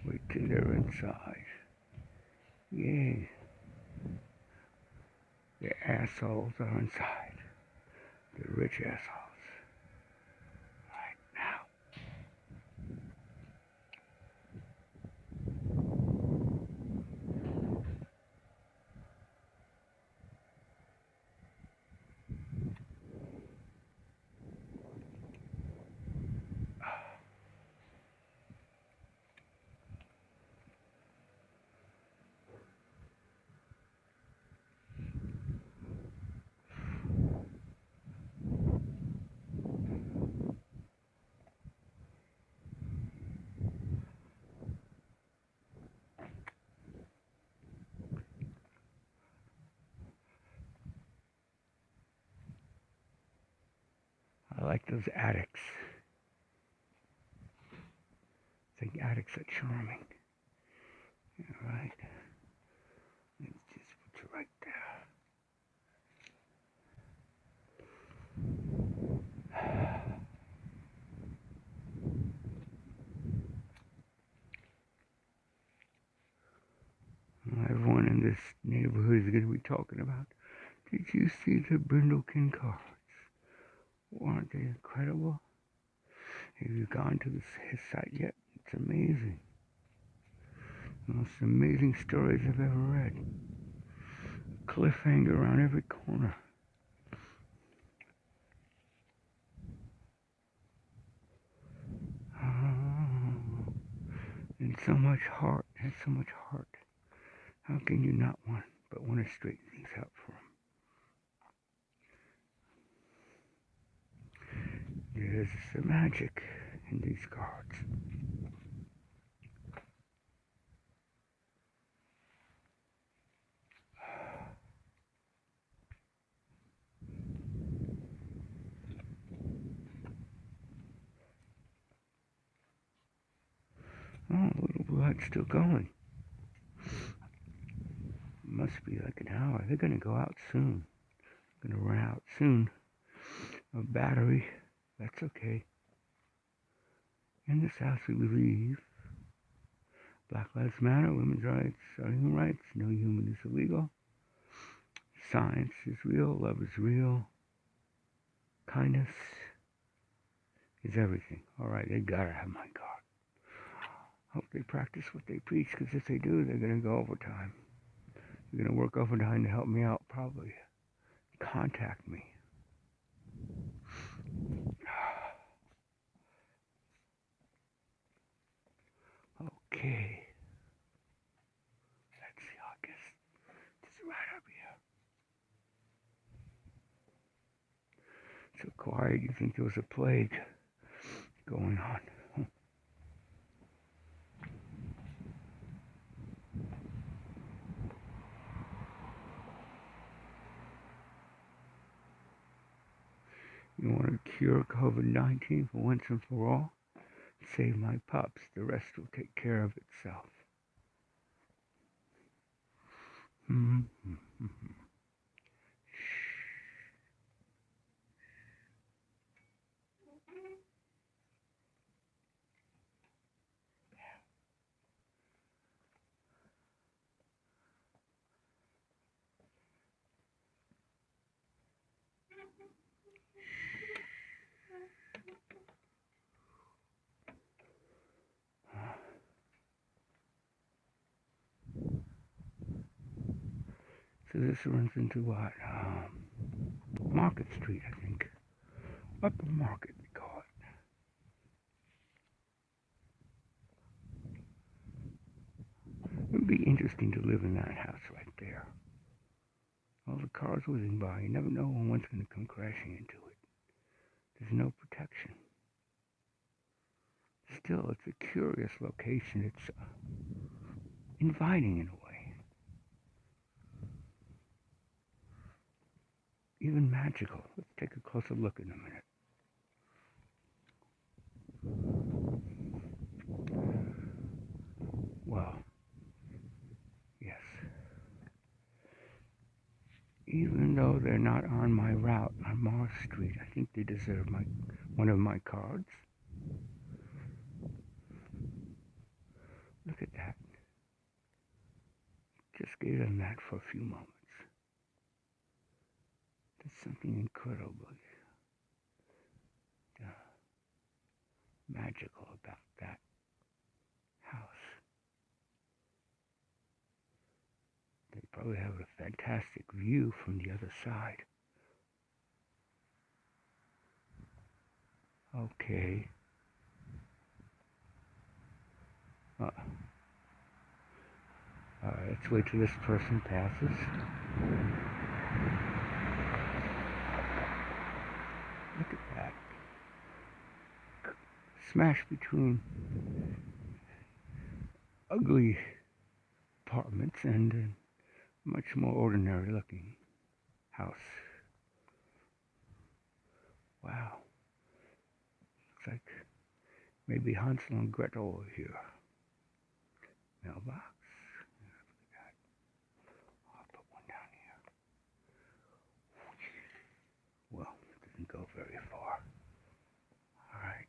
Wait till they're inside. Yay. The assholes are inside. The rich assholes. Right now. I like those addicts. I think addicts are charming. All right. Let's just put you right there. Everyone in this neighborhood is going to be talking about, did you see the Brindlekin cards? Aren't they incredible? Have you gone to his site yet? It's amazing. The most amazing stories I've ever read. Cliffhanger around every corner. Oh, and so much heart. Has so much heart. How can you not want to straighten things out for him? There's the magic in these cards. Oh, a little blood's still going. Must be like an hour. They're going to go out soon. Going to run out soon of battery. That's okay. In this house we believe Black Lives Matter, women's rights are human rights, no human is illegal. Science is real, love is real. Kindness is everything. Alright, they gotta have my card. Hope they practice what they preach, because if they do, they're going to go overtime. They're going to work overtime to help me out, probably. Contact me. Okay. Let's see, August. Just right up here. So quiet, you think there was a plague going on. You want to cure COVID-19 for once and for all? Save my pups. The rest will take care of itself. So this runs into what? Market Street, I think. Upper Market, we call it. It would be interesting to live in that house right there. All the cars whizzing by, you never know when one's going to come crashing into it. There's no protection. Still, it's a curious location. It's inviting in a way. Even magical. Let's take a closer look in a minute. Well, yes. Even though they're not on my route on Mars Street, I think they deserve one of my cards. Look at that. Just gave them that for a few moments. There's something incredibly magical about that house. They probably have a fantastic view from the other side. Okay. Let's wait till this person passes. Look at that. Smash between ugly apartments and a much more ordinary looking house. Wow. Looks like maybe Hansel and Gretel are here. Mailbox. I'll put one down here. Well, it doesn't go very far. Alright.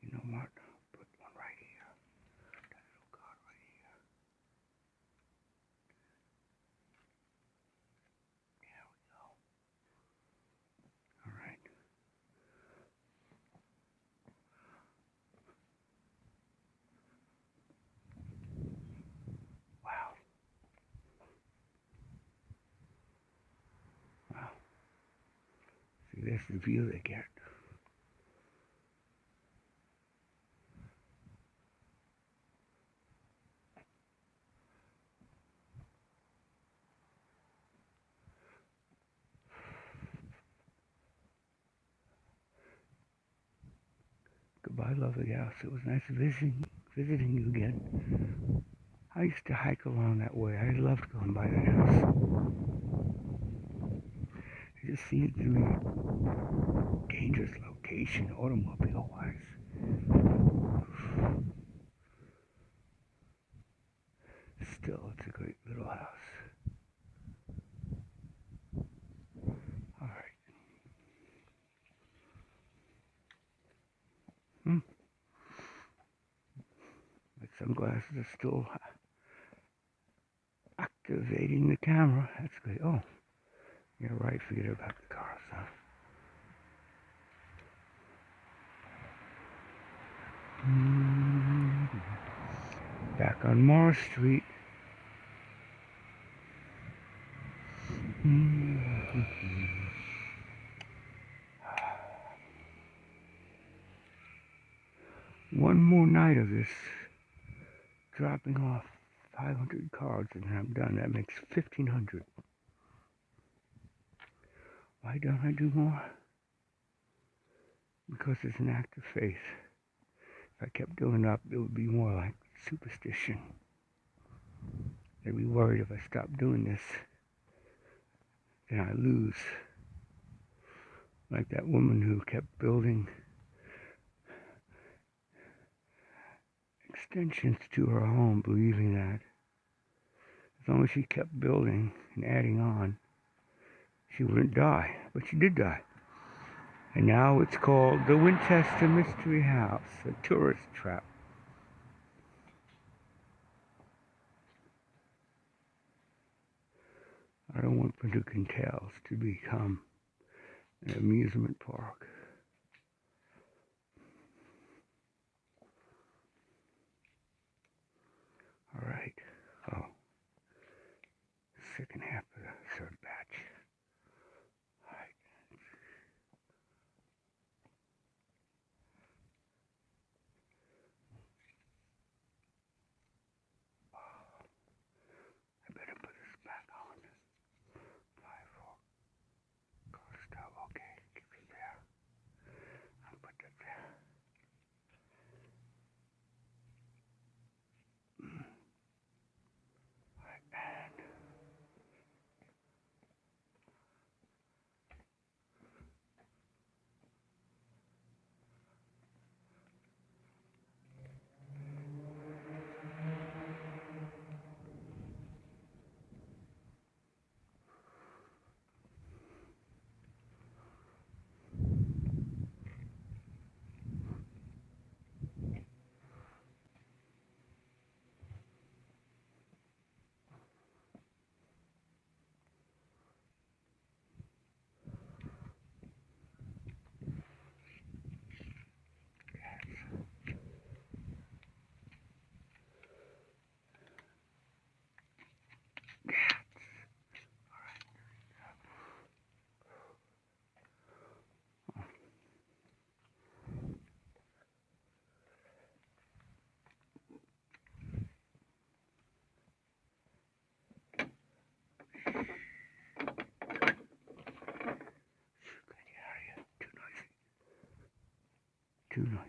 You know what? Put one right here. That little card right here. There we go. Alright. Wow. Wow. See, there's the view they get. Goodbye, lovely house. It was nice visiting you again. I used to hike along that way. I loved going by that house. It just seemed to be a dangerous location, automobile-wise. Still, it's a great little house. Alright. My sunglasses are still activating the camera. That's great. Oh, you're right. Forget about the cars, huh? Back on Mars Street. One more night of this dropping off 500 cards and I'm done. That makes 1,500. Why don't I do more? Because it's an act of faith. If I kept doing up, it would be more like superstition. I'd be worried if I stopped doing this, then I lose. Like that woman who kept building extensions to her home, believing that as long as she kept building and adding on, she wouldn't die. But she did die. And now it's called the Winchester Mystery House, a tourist trap. I don't want Brindlekin Tales to become an amusement park. All right. Oh, second half of the third batch. All right. I better put this back on. 5-4. Castro. Okay, keep it there. I'll put that there. All right, and too noisy.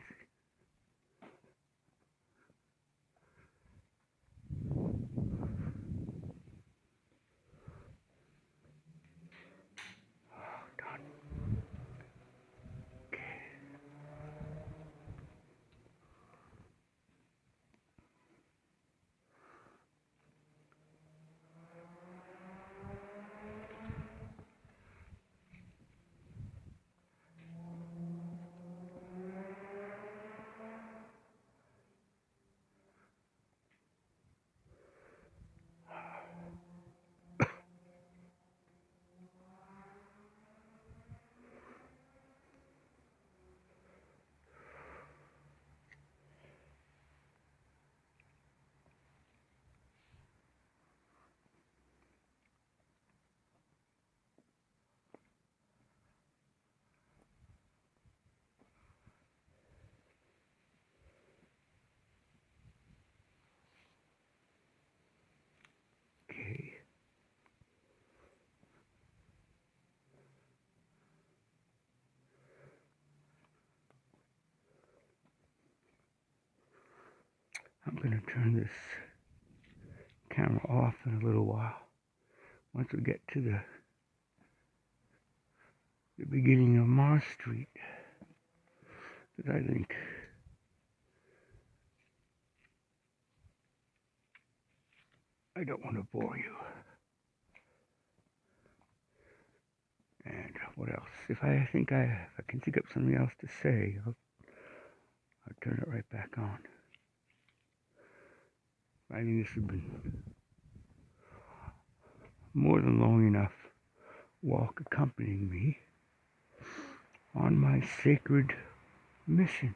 Oh, done. Okay. Okay. I'm going to turn this camera off in a little while. Once we get to the beginning of Mars Street, because I think I don't want to bore you. And what else? If I can think up something else to say, I'll turn it right back on. I think this has been more than long enough walk accompanying me on my sacred mission.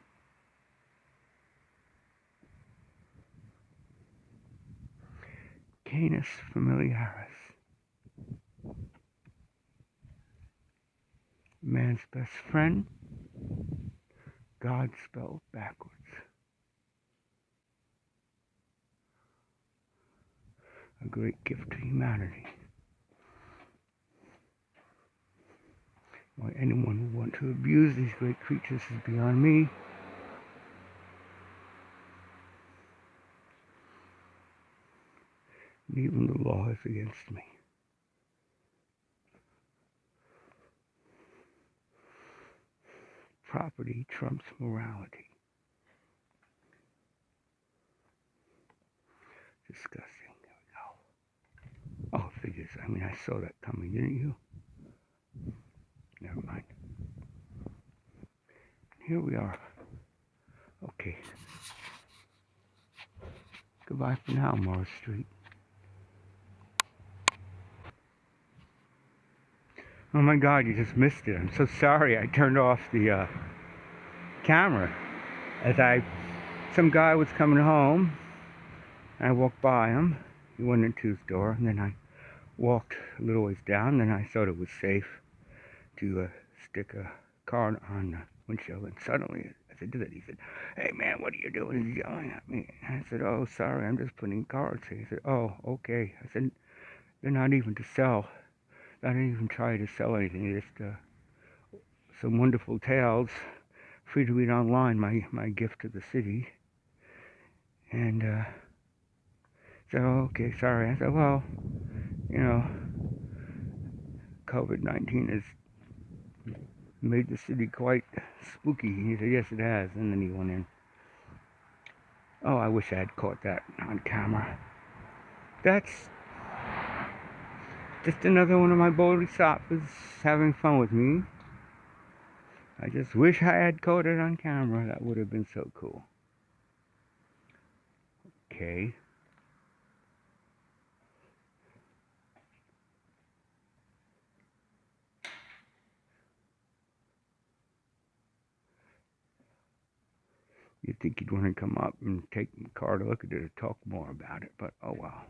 Canis familiaris. Man's best friend, God spelled backwards. a great gift to humanity. Why anyone would want to abuse these great creatures is beyond me. And even the law is against me. Property trumps morality. Disgusting. There we go. Oh, figures. I mean, I saw that coming, didn't you? Never mind. Here we are. Okay. Goodbye for now, Morris Street. Oh my God, you just missed it. I'm so sorry. I turned off the camera as some guy was coming home. I walked by him. He went into his door, and then I walked a little ways down. Then I thought it was safe to stick a card on the windshield. And suddenly, as I did it, he said, "Hey man, what are you doing?" He's yelling at me. And I said, "Oh, sorry, I'm just putting cards here." He said, "Oh, okay." I said, "They're not even to sell. I didn't even try to sell anything. Just some wonderful tales, free to read online. My gift to the city." And said, "Oh, okay, sorry." I said, "Well, you know, COVID-19 has made the city quite spooky." He said, "Yes, it has." And then he went in. Oh, I wish I had caught that on camera. That's just another one of my bodhisattvas having fun with me. I just wish I had caught it on camera. That would have been so cool. Okay. You'd think he'd want to come up and take the car to look at it or talk more about it, but oh well.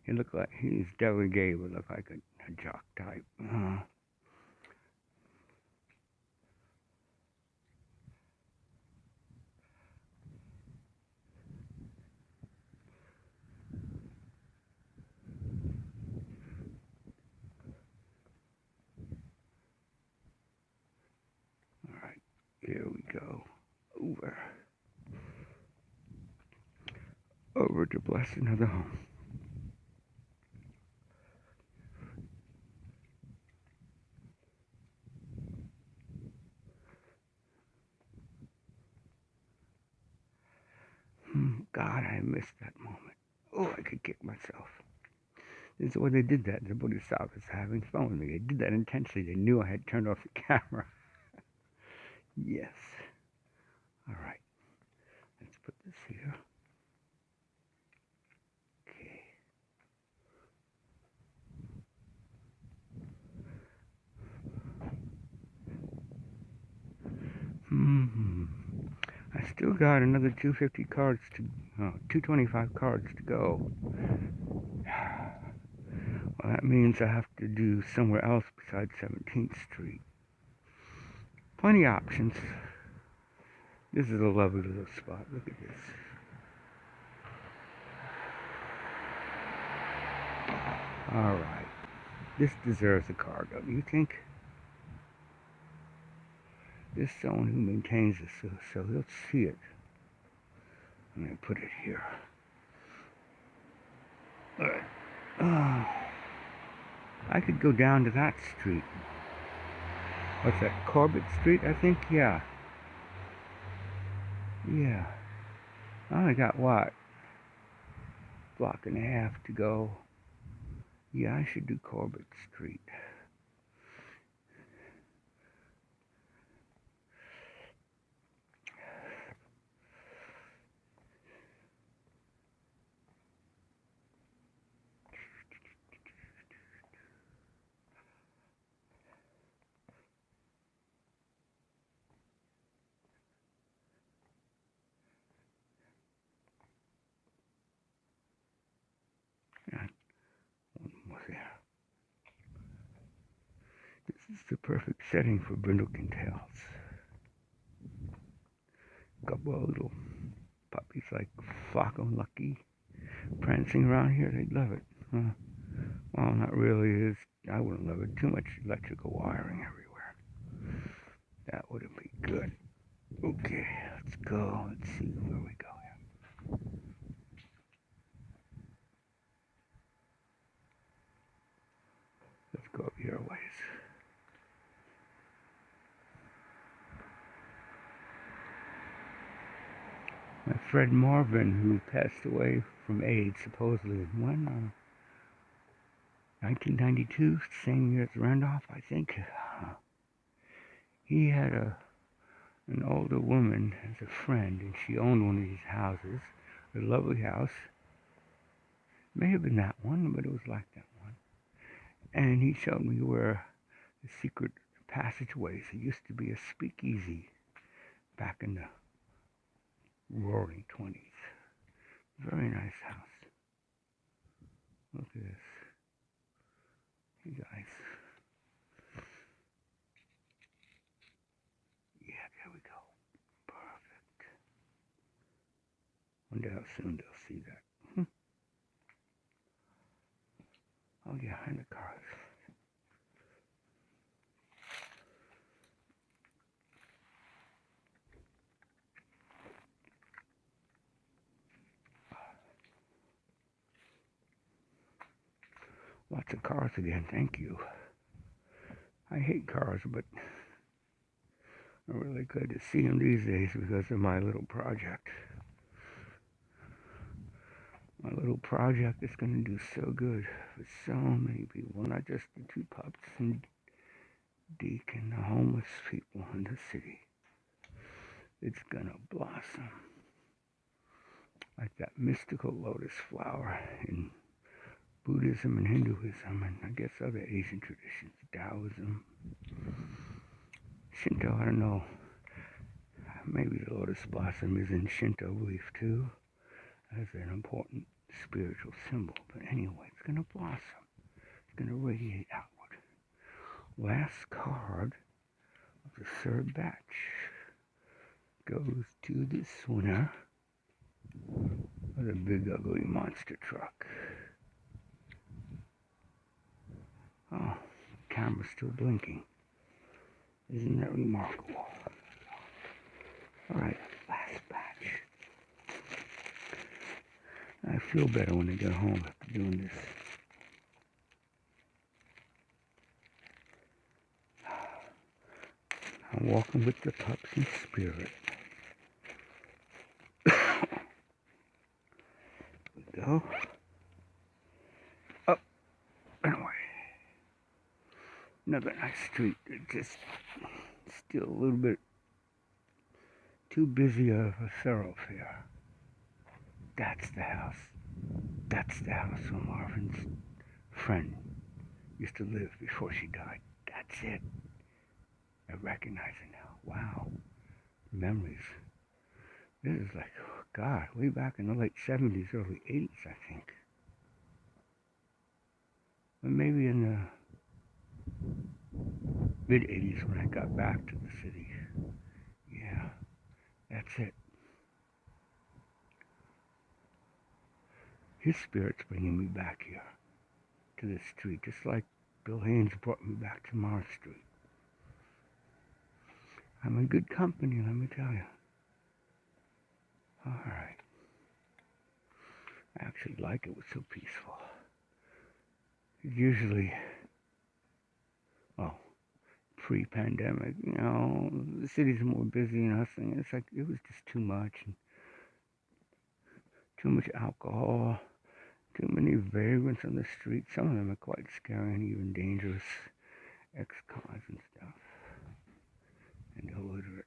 He looked like he's definitely gay, would look like a jock type. Alright, here we go. Over to bless another home. God, I missed that moment. Oh, I could kick myself. This is why they did that. The bodhisattva was having fun with me. They did that intentionally. They knew I had turned off the camera. Yes. Alright. Let's put this here. Okay. I still got another 250 cards to, 225 cards to go. Well, that means I have to do somewhere else besides 17th Street. Plenty of options. This is a lovely little spot. Look at this. Alright. This deserves a card, don't you think? There's someone who maintains this, so he'll see it. I'm going to put it here. Alright. I could go down to that street. What's that, Corbett Street, I think? Yeah. Yeah. I only got, what? Block and a half to go. Yeah, I should do Corbett Street. And one more there. This is the perfect setting for Brindlekin tails. A couple of little puppies like Flaco and Lucky prancing around here. They'd love it. Well, not really. I wouldn't love it. Too much electrical wiring everywhere. That wouldn't be good. Okay, let's go. Let's see where we go here. Let's go up your ways. My friend Marvin, who passed away from AIDS supposedly when 1992, same year as Randolph, I think. He had an older woman as a friend, and she owned one of these houses, a lovely house. May have been that one, but it was like that one. And he showed me where the secret passageways. It used to be a speakeasy back in the roaring 20s. Very nice house. Look at this. You guys. Yeah, there we go. Perfect. Wonder how soon they'll see that. Oh yeah, and the cars. Lots of cars again, thank you. I hate cars, but I'm really glad to see them these days because of my little project. My little project is going to do so good for so many people, not just the two pups and Deke and the homeless people in the city. It's going to blossom like that mystical lotus flower in Buddhism and Hinduism, and I guess other Asian traditions, Taoism, Shinto, I don't know. Maybe the lotus blossom is in Shinto belief too, as an important spiritual symbol. But anyway, it's going to blossom. It's going to radiate outward. Last card of the third batch goes to this winner of the big ugly monster truck. Oh, the camera's still blinking. Isn't that remarkable? Alright, last batch. I feel better when I get home after doing this. I'm walking with the pups in spirit. We go. Up and away. Another nice street. It's just still a little bit too busy of a thoroughfare. That's the house. That's the house where Marvin's friend used to live before she died. That's it. I recognize it now. Wow. Memories. This is like, oh God, way back in the late 70s, early 80s, I think. Or maybe in the mid-80s when I got back to the city. Yeah, that's it. His spirit's bringing me back here to this street, just like Bill Haynes brought me back to Mars Street. I'm in good company, let me tell you. All right. I actually like it. It was so peaceful. Usually, well, pre-pandemic, you know, the city's more busy and hustling. It's like it was just too much, and too much alcohol, too many vagrants on the street. Some of them are quite scary and even dangerous, ex-cons and stuff, and illiterate.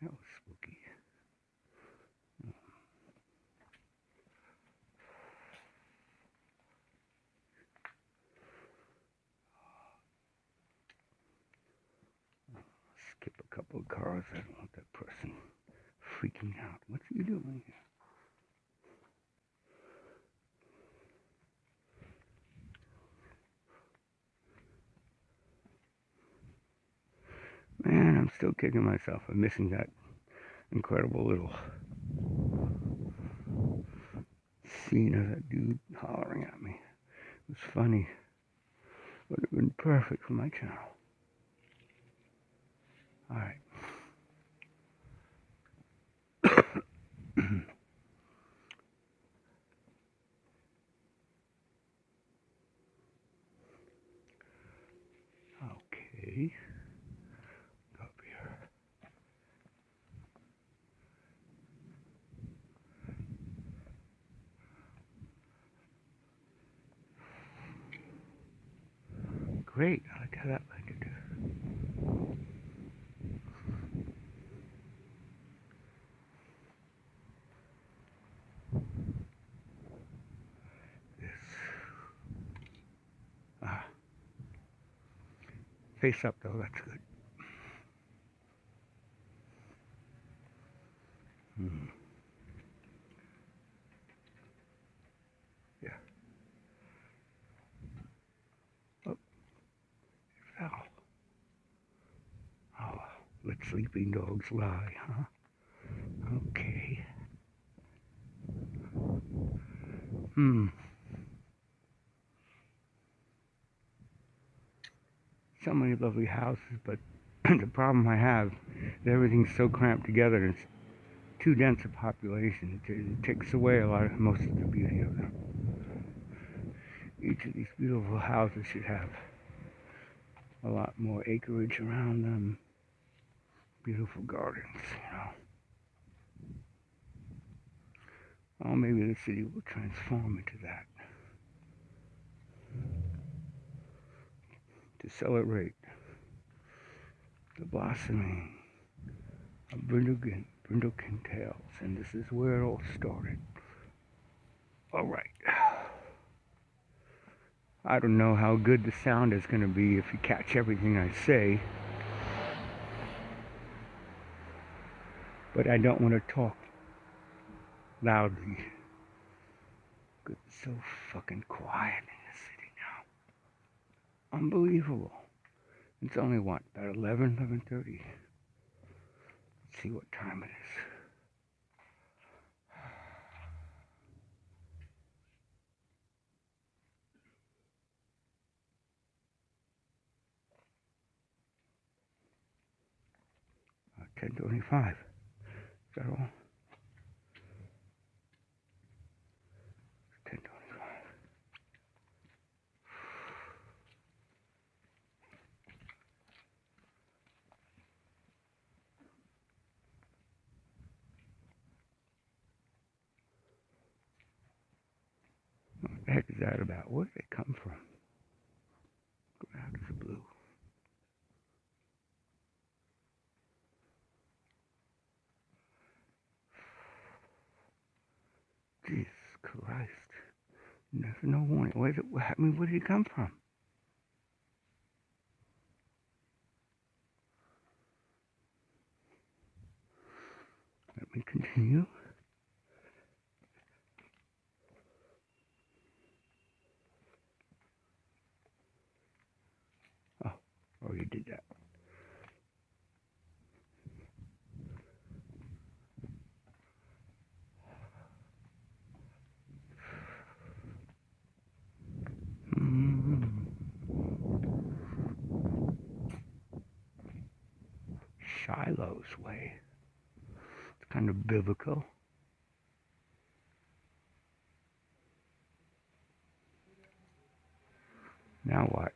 That was spooky. Skip a couple of cars. I don't want that person freaking out. What's he doing here? Man, I'm still kicking myself for missing that incredible little scene of that dude hollering at me. It was funny. Would have been perfect for my channel. Alright. Okay. Go up here. Great. I like how that landed. Face up though, that's good. Yeah. Oh, it fell. Oh, let sleeping dogs lie, huh? Okay. So many lovely houses, but the problem I have is everything's so cramped together and it's too dense a population. It takes away most of the beauty of them. Each of these beautiful houses should have a lot more acreage around them. Beautiful gardens, you know. Well, maybe the city will transform into that. To celebrate the blossoming of Brindlekin tales, and this is where it all started. Alright. I don't know how good the sound is going to be if you catch everything I say, but I don't want to talk loudly because it's so fucking quiet in the city now. Unbelievable. It's only what, about 11:30. Let's see what time it is. Uh, 10:25. Is that all? 10:25. What the heck is that about? Where did they come from? Go out of the blue. Jesus Christ. There's no warning. Where did he come from? Let me continue. Oh, you did that. Shiloh's way. It's kind of biblical. Now what?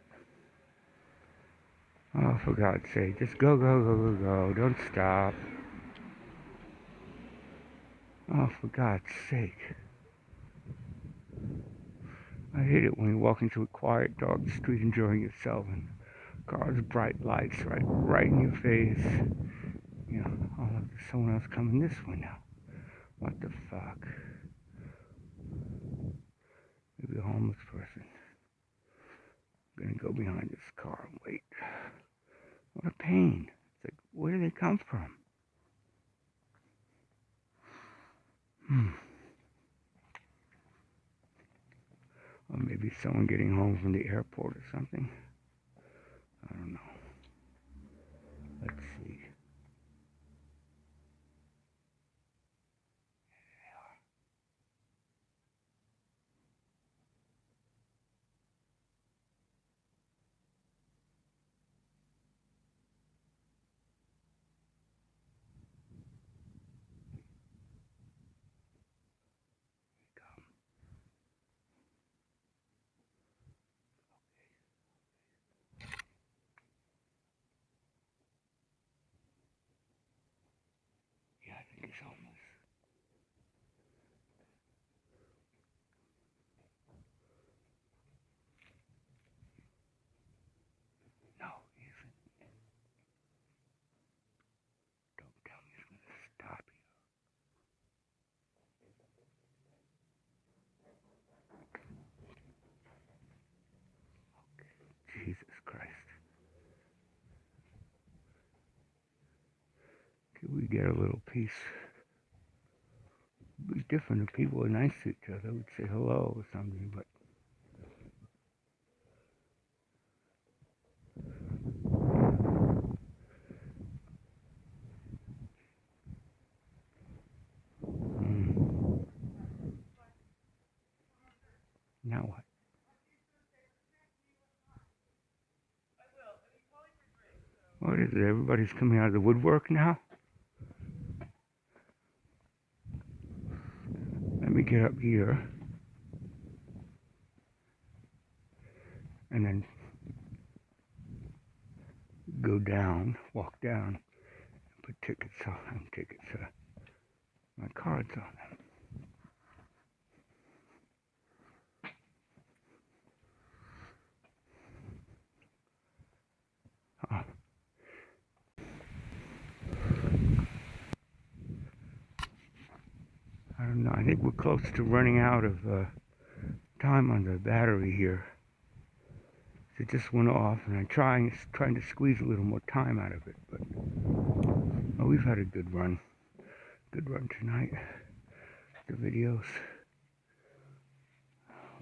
Oh, for God's sake, just go, go, go, go, go. Don't stop. Oh, for God's sake. I hate it when you walk into a quiet, dark street enjoying yourself and cars, bright lights right in your face. You know, oh, look, there's someone else coming this way now. What the fuck? Maybe a homeless person. I'm gonna go behind this car and wait. What a pain. It's like, where do they come from? Or maybe someone getting home from the airport or something. I don't know. Let's see. He's homeless. No, he isn't. Don't tell me he's going to stop you. Okay. Jesus Christ. Could we get a little peace? It'd be different if people were nice to each other. Would say hello or something, but now what? What is it? Everybody's coming out of the woodwork now? Let me get up here and then go down, walk down, and put tickets on them, my cards on them. Huh. I don't know. I think we're close to running out of time on the battery here. It just went off, and I'm trying to squeeze a little more time out of it. But oh, we've had a good run tonight. The videos.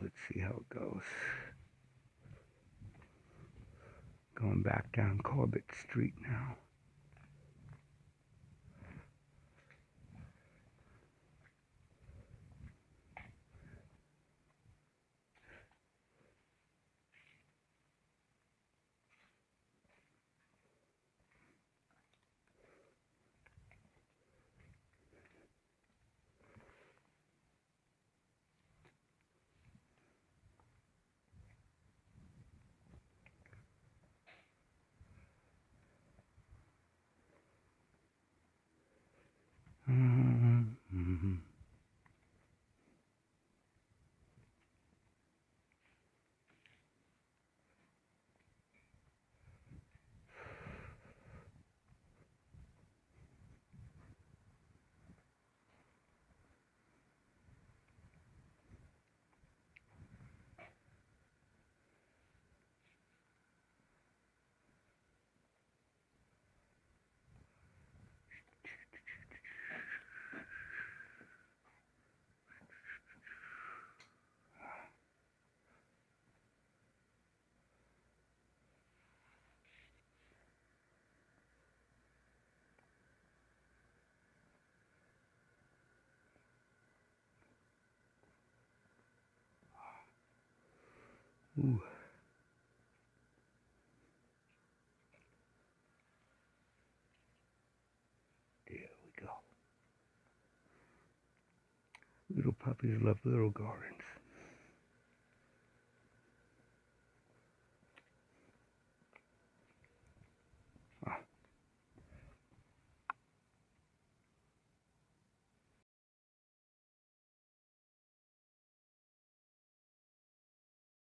Let's see how it goes. Going back down Corbett Street now. Ooh. There we go. Little puppies love little gardens.